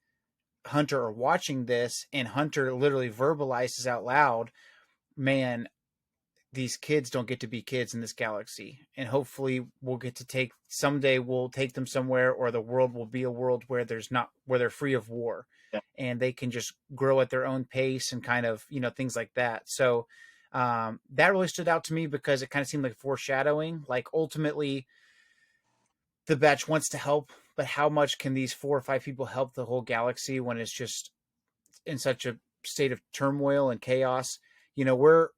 Hunter are watching this, and Hunter literally verbalizes out loud, man, these kids don't get to be kids in this galaxy. And hopefully we'll get to someday we'll take them somewhere, or the world will be a world where they're free of war, Yeah. and they can just grow at their own pace and kind of, things like that. So that really stood out to me because it kind of seemed like foreshadowing. Like, ultimately, the batch wants to help, but how much can these 4 or 5 people help the whole galaxy when it's just in such a state of turmoil and chaos? We're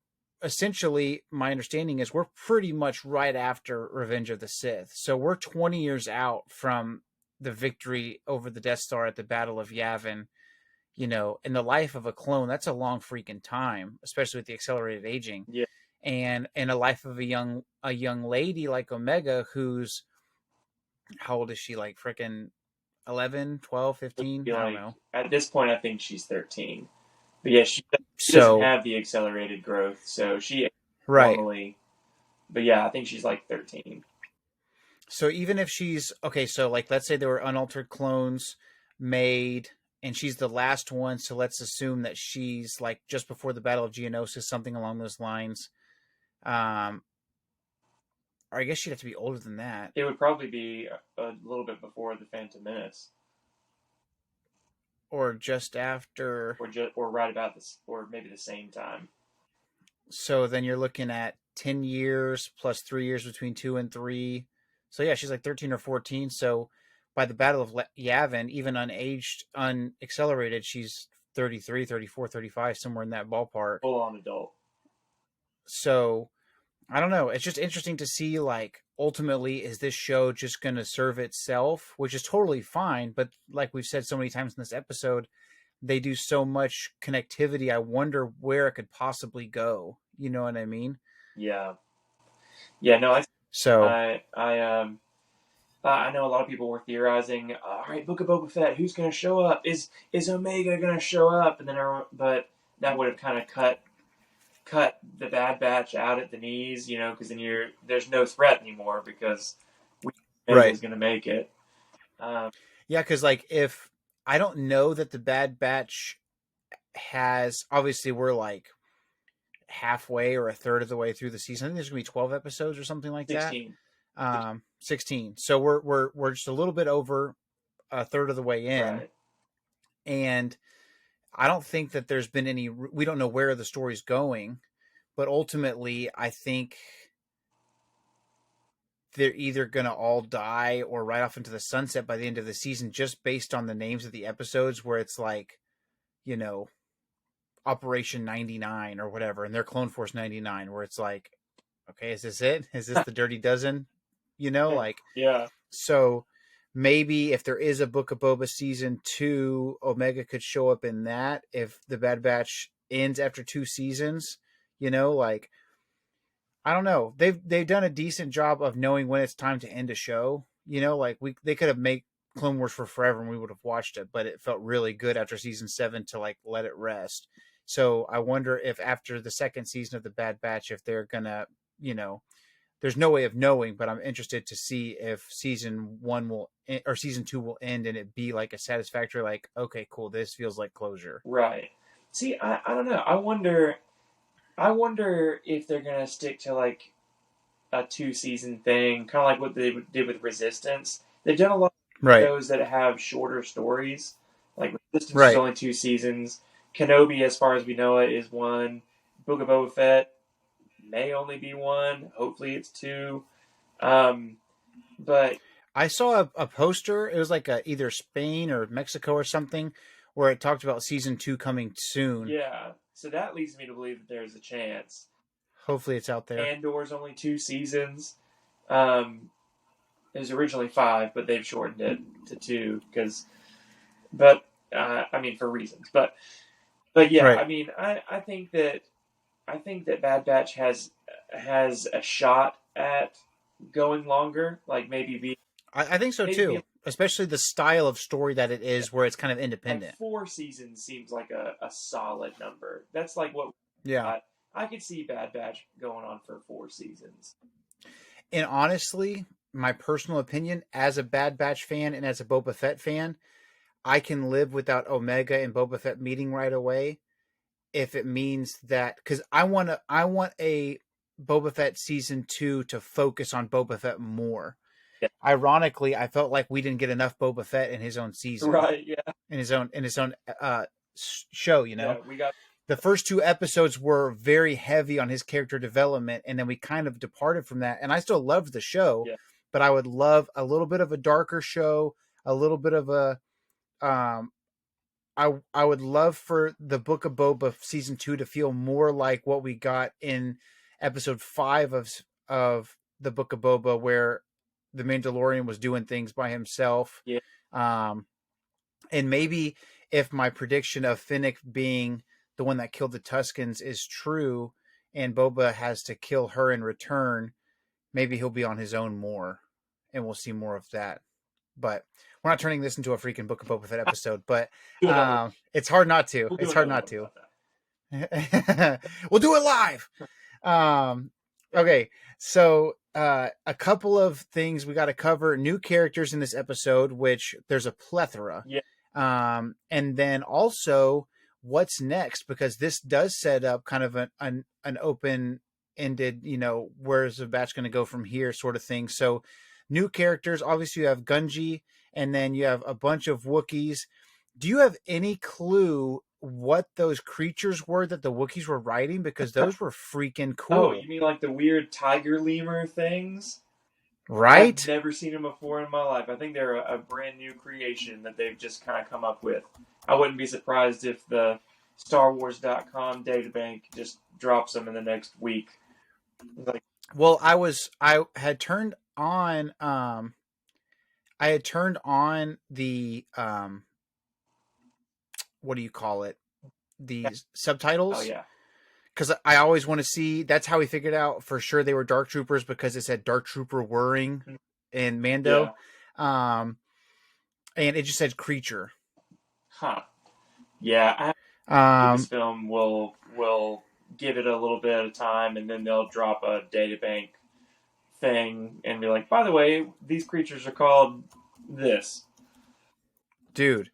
essentially, my understanding is we're pretty much right after Revenge of the Sith. So we're 20 years out from the victory over the Death Star at the Battle of Yavin. In the life of a clone, that's a long freaking time, especially with the accelerated aging. Yeah. And in a life of a young lady like Omega, who's, how old is she? Like freaking 11, 12, 15? I don't know. At this point, I think she's 13. But yeah, she doesn't So, have the accelerated growth, so she right. normally. But yeah, I think she's like 13. So even if she's okay, so like let's say there were unaltered clones made, and she's the last one, so let's assume that she's like just before the Battle of Geonosis, something along those lines. Or I guess she'd have to be older than that. It would probably be a little bit before the Phantom Menace, Or just after. or right about this, or maybe the same time. So then you're looking at 10 years plus 3 years between 2 and 3. So yeah, she's like 13 or 14. So by the Battle of Yavin, even unaged, unaccelerated, she's 33, 34, 35, somewhere in that ballpark. Full on adult. So I don't know. It's just interesting to see, like, ultimately, is this show just going to serve itself, which is totally fine. But like we've said so many times in this episode, they do so much connectivity. I wonder where it could possibly go. You know what I mean? Yeah. Yeah. No. So I know a lot of people were theorizing. All right, Book of Boba Fett, who's going to show up? Is Omega going to show up? And then, but that would have kind of cut the Bad Batch out at the knees, because then there's no threat anymore because Omega's going to make it. Yeah, because like if I don't know that the Bad Batch has, obviously we're like halfway or a third of the way through the season. I think there's gonna be 12 episodes or something like 16. that. 16. So we're just a little bit over a third of the way in, Right. and I don't think that there's been any. We don't know where the story's going, but ultimately, I think they're either going to all die or ride off into the sunset by the end of the season, just based on the names of the episodes, where it's like, Operation 99 or whatever, and they're Clone Force 99, where it's like, okay, is this it? Is this the Dirty Dozen? Like, yeah. So maybe if there is a Book of Boba season 2, Omega could show up in that if the Bad Batch ends after 2 seasons. Like, I don't know. They've done a decent job of knowing when it's time to end a show. Like they could have made Clone Wars for forever and we would have watched it, but it felt really good after season 7 to like let it rest. So I wonder if after the second season of the Bad Batch, if they're gonna, there's no way of knowing, but I'm interested to see if season 2 will end and it be like a satisfactory, like, okay, cool, this feels like closure. Right. See, I don't know. I wonder if they're gonna stick to like a 2-season thing, kind of like what they did with Resistance. They've done a lot of Right. shows that have shorter stories. Like Resistance is Right. only 2 seasons. Kenobi, as far as we know it, is 1. Book of Boba Fett may only be 1. Hopefully it's 2. But I saw a poster. It was like either Spain or Mexico or something, where it talked about season 2 coming soon. yeah, so that leads me to believe that there's a chance. Hopefully, it's out there. Andor's only 2 seasons. It was originally 5, but they've shortened it to 2 I mean, for reasons. But yeah, Right. I mean, I think that Bad Batch has a shot at going longer. Like maybe I think so too. Especially the style of story that it is, where it's kind of independent. Like 4 seasons seems like a solid number. That's like what. Yeah. I could see Bad Batch going on for 4 seasons. And honestly, my personal opinion, as a Bad Batch fan and as a Boba Fett fan, I can live without Omega and Boba Fett meeting right away, if it means that, because I want a Boba Fett season 2 to focus on Boba Fett more. Yeah. Ironically, I felt like we didn't get enough Boba Fett in his own season, right? Yeah, in his own show. You know, yeah, we got the first 2 episodes were very heavy on his character development, and then we kind of departed from that. And I still loved the show, Yeah. but I would love a little bit of a darker show, a little bit of a I would love for the Book of Boba season 2 to feel more like what we got in episode 5 of the Book of Boba, where the Mandalorian was doing things by himself. Yeah. And maybe if my prediction of Finnick being the one that killed the Tuskens is true, and Boba has to kill her in return, maybe he'll be on his own more, and we'll see more of that. But we're not turning this into a freaking Book of Boba Fett episode, but it's hard not to. It's hard not to. We'll do it live. Okay, so a couple of things we got to cover. New characters in this episode, which there's a plethora. Yeah. And then also what's next, because this does set up kind of an open-ended, you know, where's the batch going to go from here sort of thing. So new characters, obviously you have Gunji, and then you have a bunch of Wookiees. Do you have any clue what those creatures were that the Wookiees were riding? Because those were freaking cool. Oh, you mean like the weird tiger lemur things? Right? I've never seen them before in my life. I think they're a brand new creation that they've just kind of come up with. I wouldn't be surprised if the StarWars.com databank just drops them in the next week. Like, well, I had turned on the what do you call it? The subtitles. oh yeah. Because I always want to see. That's how we figured out for sure they were Dark Troopers, because it said Dark Trooper whirring in Mando. Yeah. And it just said creature. Huh. Yeah. This film will give it a little bit of time, and then they'll drop a databank thing and be like, by the way, these creatures are called this. Dude,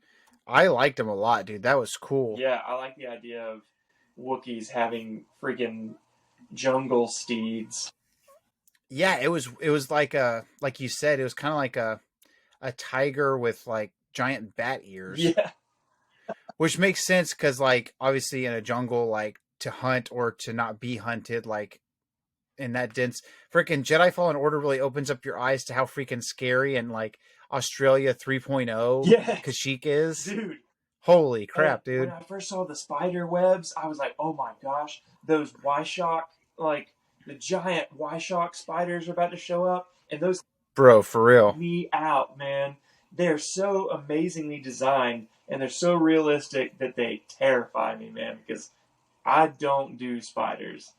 I liked them a lot, dude. That was cool. Yeah, I like the idea of Wookiees having freaking jungle steeds. Yeah, it was like like you said, it was kind of like a tiger with like giant bat ears. Yeah. Which makes sense, because like obviously in a jungle, like to hunt or to not be hunted, like in that dense, freaking Jedi Fallen Order really opens up your eyes to how freaking scary and like Australia 3.0 Kashyyyk is. Dude. Holy crap, dude. When I first saw the spider webs, I was like, oh my gosh, those Y-Shock, like the giant Y-Shock spiders are about to show up, and those bro, for real. Me out, man. They're so amazingly designed, and they're so realistic that they terrify me, man, because I don't do spiders.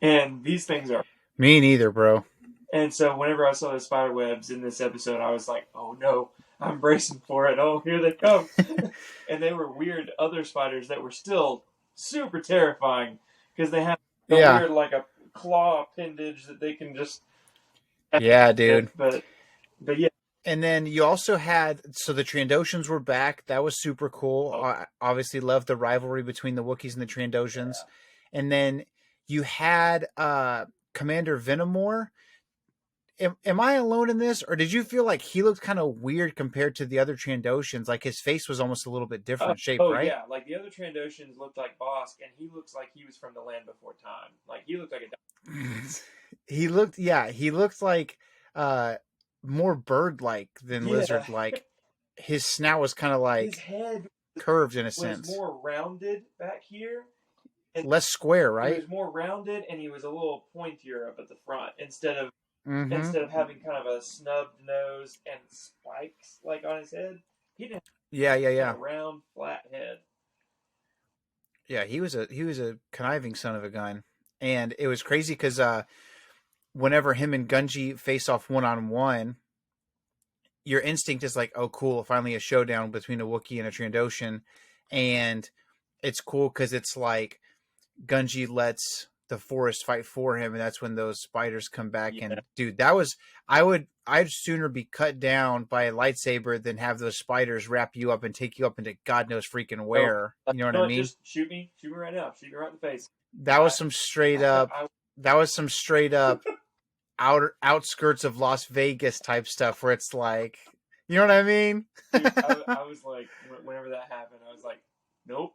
And these things are... Me neither, bro. And so whenever I saw the spider webs in this episode, I was like, oh no, I'm bracing for it. Oh, here they come. And they were weird other spiders that were still super terrifying, because they have a weird, like a claw appendage that they can just... Yeah, dude. But yeah. And then you also had, so the Trandoshans were back. That was super cool. I obviously loved the rivalry between the Wookiees and the Trandoshans. Yeah. And then you had Commander Venomore. Am I alone in this, or did you feel like he looked kind of weird compared to the other Trandoshans? Like his face was almost a little bit different shape, Oh right? yeah, like the other Trandoshans looked like Bosk, and he looks like he was from the land before time. Like he looked like a. He looked like uh more bird-like than Yeah. lizard-like. His snout was kind of His like head curved in a was sense, more rounded back here. And less square, it right? was more rounded, and he was a little pointier up at the front Mm-hmm. instead of having kind of a snubbed nose and spikes like on his head. He didn't have Yeah. a round, flat head. Yeah, he was a conniving son of a gun, and it was crazy because whenever him and Gunji face off 1-on-1, your instinct is like, oh, cool, finally a showdown between a Wookiee and a Trandoshan, and it's cool because it's like Gunji lets the forest fight for him, and that's when those spiders come back. Yeah. And dude, I'd sooner be cut down by a lightsaber than have those spiders wrap you up and take you up into God knows freaking where. You know what I mean? Just shoot me right now, shoot me right in the face. That was some straight up. That was some straight up outskirts of Las Vegas type stuff where it's like, you know what I mean? Dude, I was like, whenever that happened, I was like, nope.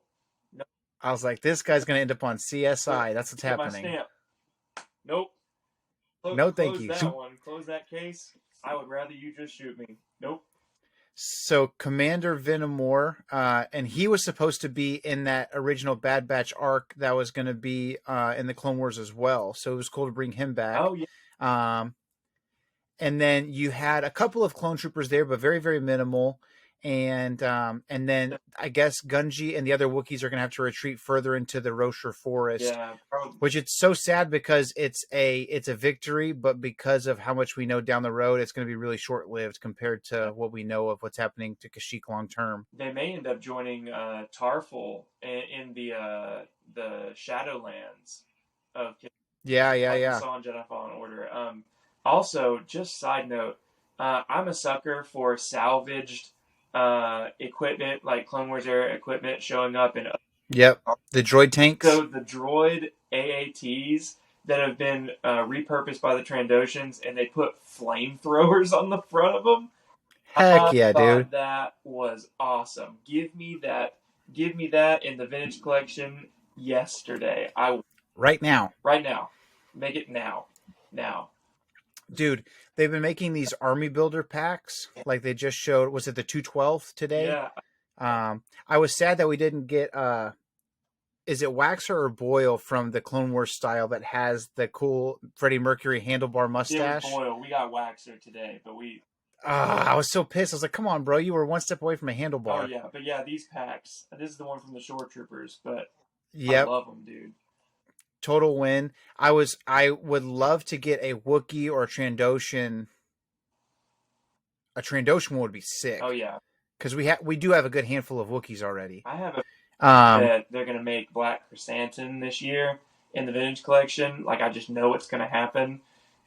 I was like, this guy's gonna end up on CSI. That's what's Get my happening. stamp. Nope. No, thank you. Close that one. Close that case. I would rather you just shoot me. Nope. So Commander Venomore, and he was supposed to be in that original Bad Batch arc that was going to be in the Clone Wars as well. So it was cool to bring him back. Oh yeah. And then you had a couple of clone troopers there, but very, very minimal. And then I guess Gunji and the other Wookiees are going to have to retreat further into the Rocher Forest. Yeah. Probably. Which it's so sad because it's a victory, but because of how much we know down the road, it's going to be really short lived compared to what we know of what's happening to Kashyyyk long term. They may end up joining Tarful in the Shadowlands of. Yeah. Saw in Jedi Fallen Order. Also, just side note, I'm a sucker for salvaged equipment, like Clone Wars era equipment showing up in. Yep, the droid tanks. So the droid AATs that have been repurposed by the Trandoshans, and they put flamethrowers on the front of them. Heck yeah, dude! That was awesome. Give me that in the vintage collection yesterday. Right now. Make it now. Dude, they've been making these army builder packs. Like they just showed. Was it the 212th today? Yeah. I was sad that we didn't get. Is it Waxer or Boyle from the Clone Wars style that has the cool Freddie Mercury handlebar mustache? Yeah, Boyle. We got Waxer today, but we. I was so pissed. I was like, "Come on, bro! You were one step away from a handlebar." Oh yeah, but yeah, these packs. This is the one from the Shore Troopers, but yep. I love them, dude. Total win. I would love to get a Wookiee or a Trandoshan. A Trandoshan one would be sick. Oh yeah, because we do have a good handful of Wookiees already. I have that they're gonna make Black Chrysanthemum this year in the vintage collection. Like I just know it's gonna happen,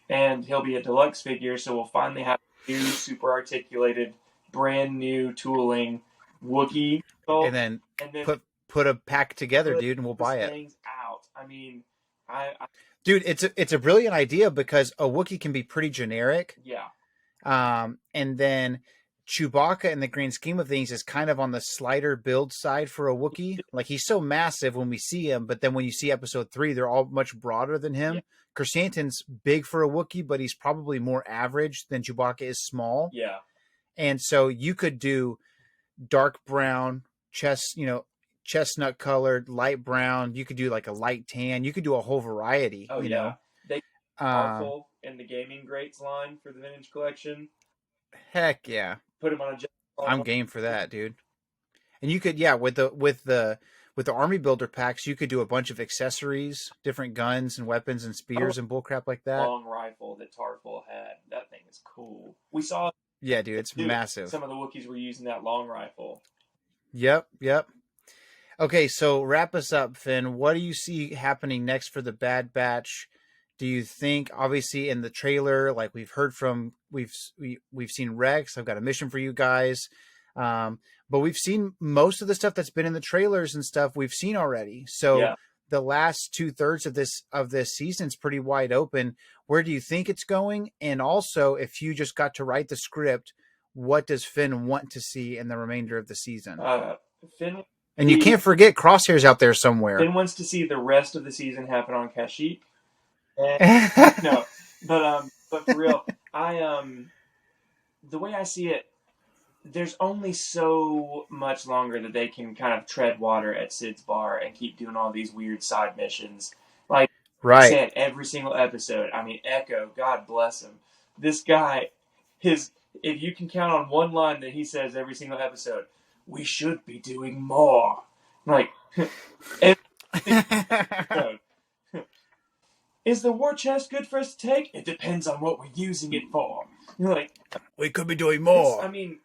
and he'll be a deluxe figure, so we'll finally have a new, super articulated, brand new tooling Wookiee. And then put a pack together, dude, and we'll buy it. Things out. I mean, dude, it's a brilliant idea because a Wookiee can be pretty generic. Yeah. And then Chewbacca, in the grand scheme of things, is kind of on the slighter build side for a Wookiee. Like he's so massive when we see him, but then when you see Episode 3, they're all much broader than him. Yeah. Chrysanthemum's big for a Wookiee, but he's probably more average than Chewbacca is small. Yeah. And so you could do dark brown, chestnut colored, light brown. You could do like a light tan. You could do a whole variety. Oh, you know? They powerful in the gaming greats line for the vintage collection. Heck yeah. Put him on a. I'm game for that, dude. And you could, with the army builder packs, you could do a bunch of accessories, different guns and weapons and spears and bullcrap like that. Long rifle that Tarful had. That thing is cool. We saw. Yeah, dude, it's massive. Some of the Wookiees were using that long rifle. Yep. Okay, so wrap us up, Finn. What do you see happening next for the Bad Batch? Do you think, obviously, in the trailer, like we've seen Rex. I've got a mission for you guys, but we've seen most of the stuff that's been in the trailers and stuff we've seen already. So the last 2/3 of this season is pretty wide open. Where do you think it's going? And also, if you just got to write the script, what does Finn want to see in the remainder of the season? Finn And you can't forget Crosshair's out there somewhere. Finn wants to see the rest of the season happen on Kashyyyk. No, but for real, the way I see it, there's only so much longer that they can kind of tread water at Sid's bar and keep doing all these weird side missions. Like I said, every single episode. I mean, Echo, God bless him. This guy, if you can count on one line that he says every single episode, we should be doing more. Like, every episode. Is the war chest good for us to take? It depends on what we're using it for. You're like, we could be doing more. I mean,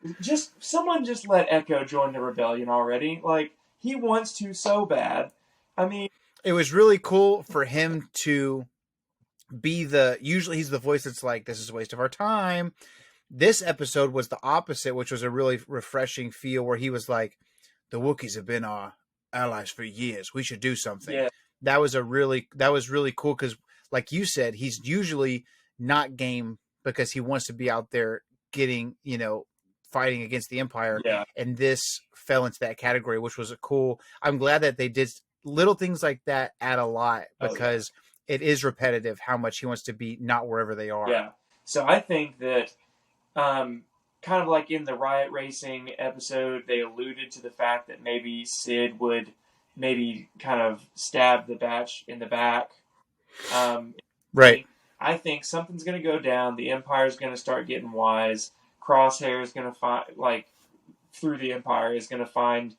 someone just let Echo join the rebellion already. Like, he wants to so bad. I mean, it was really cool for him to be usually he's the voice that's like, this is a waste of our time. This episode was the opposite, which was a really refreshing feel where he was like, the Wookiees have been our allies for years. We should do something. Yeah. That was really cool because, like you said, he's usually not game because he wants to be out there getting, fighting against the Empire. Yeah. And this fell into that category, which was cool. I'm glad that they did little things like that add a lot because it is repetitive how much he wants to be not wherever they are. Yeah. So I think that kind of like in the Riot Racing episode, they alluded to the fact that maybe Sid would maybe kind of stab the Batch in the back. Right. I think something's going to go down. The Empire's going to start getting wise. Crosshair is going to find, through the Empire, is going to find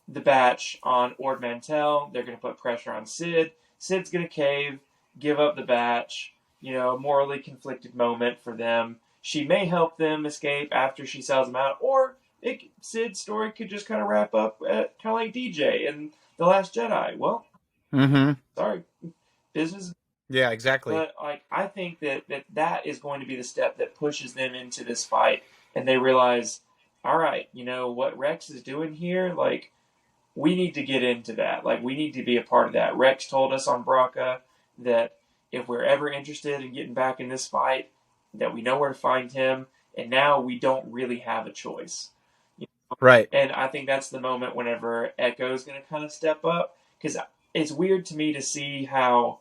the Batch on Ord Mantell. They're going to put pressure on Sid. Sid's going to cave, give up the Batch. Morally conflicted moment for them. She may help them escape after she sells them out, or Sid's story could just kind of wrap up at kind of like DJ in The Last Jedi. Well, sorry, business. Yeah, exactly. But I think that is going to be the step that pushes them into this fight, and they realize, all right, what Rex is doing here, we need to get into that. We need to be a part of that. Rex told us on Braca that if we're ever interested in getting back in this fight, that we know where to find him, and now we don't really have a choice. Right. And I think that's the moment whenever Echo's going to kind of step up, because it's weird to me to see how,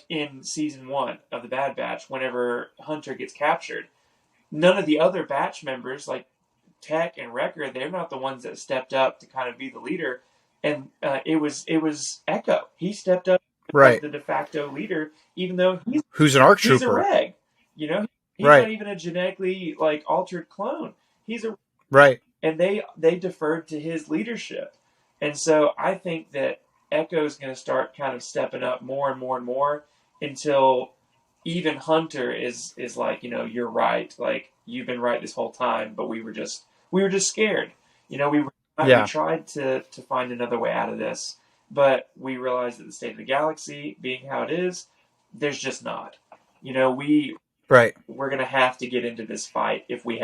in season 1 of the Bad Batch, whenever Hunter gets captured, none of the other Batch members, like Tech and Wrecker, they're not the ones that stepped up to kind of be the leader. And it was Echo. He stepped up as the de facto leader, even though who's an ARC he's trooper. A reg. He's not even a genetically altered clone. He's a right. And they deferred to his leadership. And so I think that Echo's going to start kind of stepping up more and more and more until even Hunter is like, you're right. You've been right this whole time, but we were just scared. We tried to find another way out of this, but we realized that the state of the galaxy being how it is, there's just not. We're going to have to get into this fight if we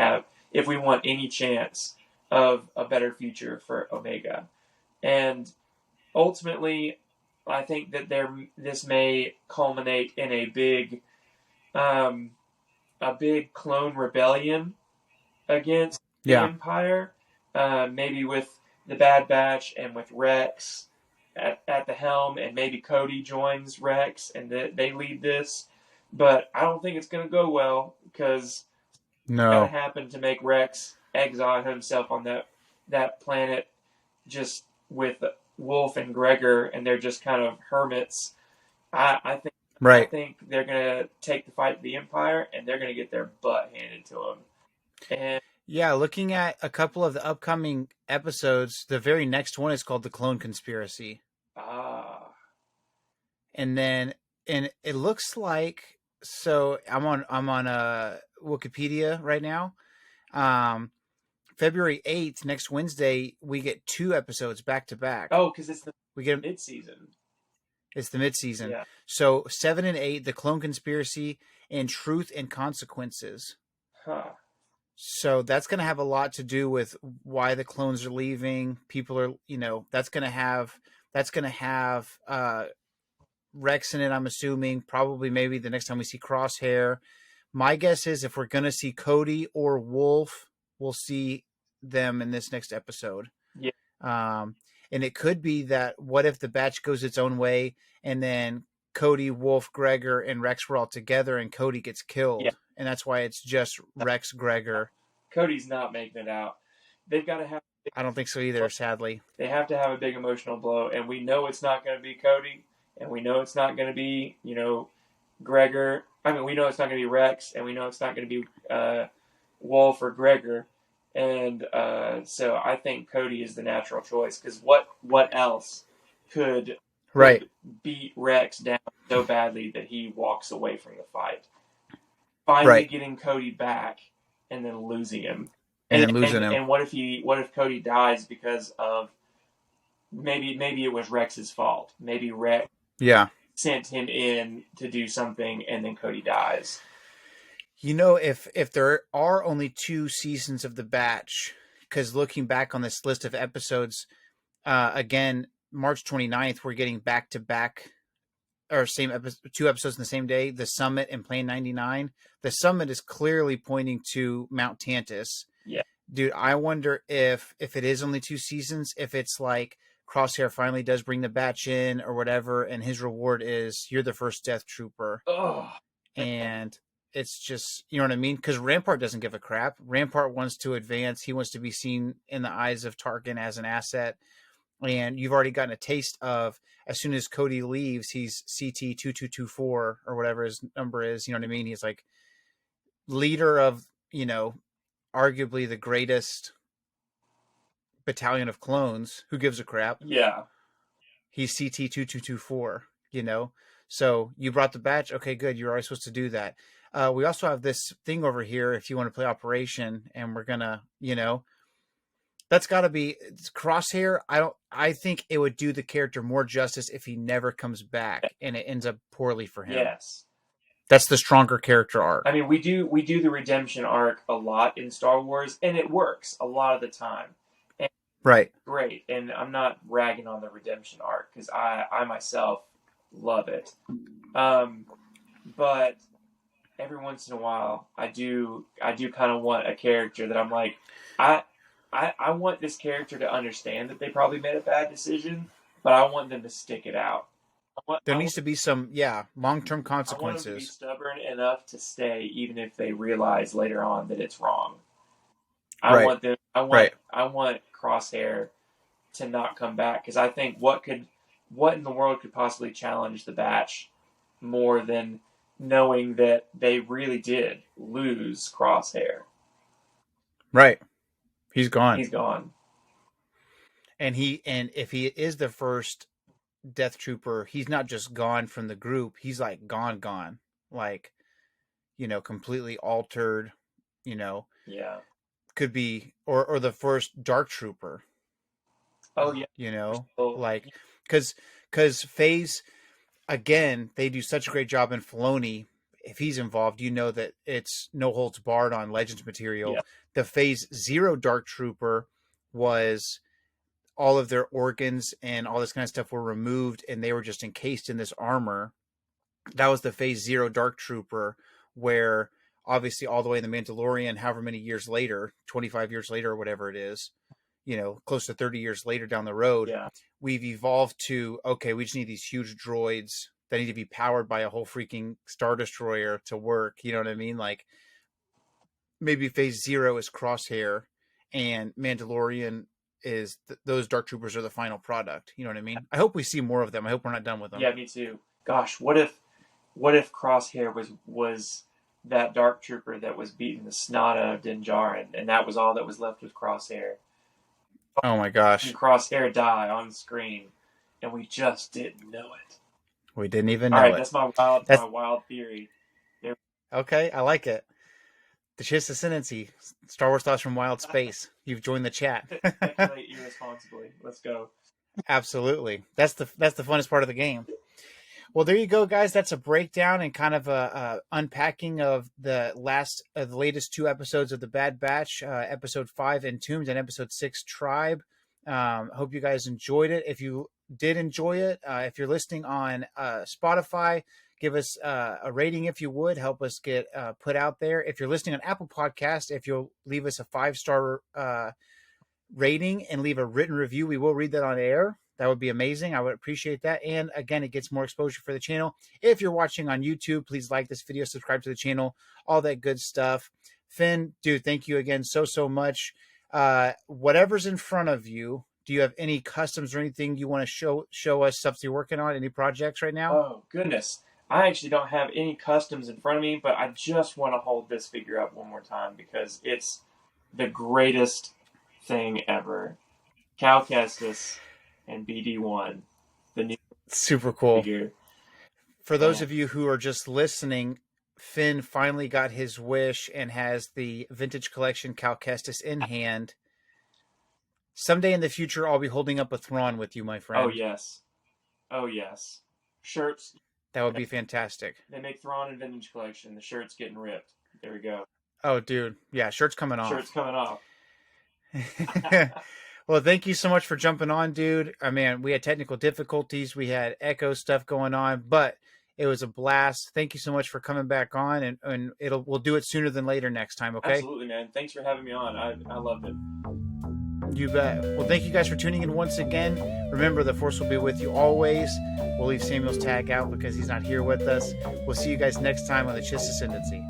want any chance of a better future for Omega. And ultimately, I think that this may culminate in a big clone rebellion against the Empire, maybe with the Bad Batch and with Rex at the helm, and maybe Cody joins Rex and they lead this. But I don't think it's going to go well, because it's going to happen to make Rex exile himself on that planet just with Wolf and Gregor, and they're just kind of hermits. I think they're going to take the fight to the Empire, and they're going to get their butt handed to them. And looking at a couple of the upcoming episodes, the very next one is called The Clone Conspiracy. And it looks like, so I'm on Wikipedia right now. February 8th, next Wednesday, we get 2 episodes back to back. Oh, because it's the mid-season. It's the mid-season. Yeah. So 7 and 8, The Clone Conspiracy and Truth and Consequences. Huh. So that's going to have a lot to do with why the clones are leaving. People are, that's going to have That's going to have Rex in it, I'm assuming. Probably maybe the next time we see Crosshair. My guess is if we're going to see Cody or Wolf, we'll see them in this next episode. Yeah. And it could be that what if the batch goes its own way and then Cody, Wolf, Gregor, and Rex were all together and Cody gets killed. Yeah. And that's why it's just Rex, Gregor. Cody's not making it out. They've got to have. I don't think so either, sadly. They have to have a big emotional blow, and we know it's not going to be Cody, and we know it's not going to be, Gregor. I mean, we know it's not going to be Rex, and we know it's not going to be Wolf or Gregor. And so I think Cody is the natural choice, because what else could beat Rex down so badly that he walks away from the fight? Finally getting Cody back and then losing him. And then losing him. And what if Cody dies because of maybe it was Rex's fault. Maybe Rex sent him in to do something and then Cody dies. If there are only 2 seasons of the batch, because looking back on this list of episodes, again, March 29th, we're getting back-to-back, or 2 episodes in the same day, The Summit and Plane 99. The Summit is clearly pointing to Mount Tantus. Yeah. Dude, I wonder if it is only 2 seasons, if it's like Crosshair finally does bring the batch in or whatever, and his reward is you're the first Death Trooper. Oh. And it's just, you know what I mean? Because Rampart doesn't give a crap. Rampart wants to advance. He wants to be seen in the eyes of Tarkin as an asset. And you've already gotten a taste of, as soon as Cody leaves, he's CT-2224 or whatever his number is. You know what I mean? He's like leader of, arguably the greatest battalion of clones. Who gives a crap? Yeah. He's CT-2224, So you brought the batch. Okay, good. You're always supposed to do that. We also have this thing over here if you want to play Operation, and we're going to, that's got to be Crosshair. I think it would do the character more justice if he never comes back and it ends up poorly for him. Yes. That's the stronger character arc. I mean, we do the redemption arc a lot in Star Wars, and it works a lot of the time. And right. Great. And I'm not ragging on the redemption arc because I myself love it. But every once in a while, I do kind of want a character that I'm like, I want this character to understand that they probably made a bad decision, but I want them to stick it out. There needs to be some, long-term consequences. I want them to be stubborn enough to stay, even if they realize later on that it's wrong. I want Crosshair to not come back, because I think what in the world could possibly challenge the batch more than knowing that they really did lose Crosshair. Right. He's gone. And if he is the first Death Trooper, he's not just gone from the group. He's like gone. Like, completely altered, Yeah. Could be, or the first Dark Trooper. Oh, yeah. Like, because Phase, again, they do such a great job in Filoni. If he's involved, that it's no holds barred on Legends material. Yeah. The Phase 0 Dark Trooper was all of their organs and all this kind of stuff were removed, and they were just encased in this armor. That was the Phase 0 Dark Trooper, where obviously all the way in The Mandalorian, however many years later, 25 years later or whatever it is, close to 30 years later down the road, we've evolved to, okay, we just need these huge droids that need to be powered by a whole freaking Star Destroyer to work. You know what I mean? Like, maybe Phase 0 is Crosshair, and Mandalorian is those Dark Troopers are the final product. You know what I mean? I hope we see more of them. I hope we're not done with them. Yeah, me too. Gosh, what if Crosshair was that Dark Trooper that was beating the snot out of Din Djarin, and that was all that was left with Crosshair? Oh my gosh. And Crosshair die on screen, and we just didn't know it. We didn't even know it. All right, that's my wild theory. Okay, I like it. The Chiss Ascendancy, Star Wars Thoughts from Wild Space. You've joined the chat. Speculate irresponsibly. Let's go. Absolutely. That's the funnest part of the game. Well, there you go, guys. That's a breakdown and kind of a unpacking of the latest 2 episodes of the Bad Batch, episode 5 Entombed and episode 6 Tribe. Hope you guys enjoyed it. If you did enjoy it, if you're listening on Spotify, give us a rating if you would. Help us get put out there. If you're listening on Apple Podcast, if you'll leave us a 5-star rating and leave a written review, we will read that on air. That would be amazing. I would appreciate that. And again, it gets more exposure for the channel. If you're watching on YouTube, please like this video, subscribe to the channel, all that good stuff. Finn, dude, thank you again so much. Whatever's in front of you, do you have any customs or anything you want to show us, stuff you're working on, any projects right now? Oh, goodness. I actually don't have any customs in front of me, but I just want to hold this figure up one more time because it's the greatest thing ever. Cal Kestis and BD1, the new super cool figure. For those of you who are just listening, Finn finally got his wish and has the vintage collection Cal Kestis in hand. Someday in the future, I'll be holding up a Thrawn with you, my friend. Oh, yes. Oh, yes. Shirts. That would be fantastic. They make Thrawn and vintage collection. The shirt's getting ripped. There we go. Oh, dude. Yeah, shirt's coming off. Shirt's coming off. Well, thank you so much for jumping on, dude. I mean, we had technical difficulties. We had echo stuff going on, but it was a blast. Thank you so much for coming back on, and we'll do it sooner than later next time, okay? Absolutely, man. Thanks for having me on. I loved it. You bet. Well, thank you guys for tuning in once again. Remember, the Force will be with you always. We'll leave Samuel's tag out because he's not here with us. We'll see you guys next time on the Chiss Ascendancy.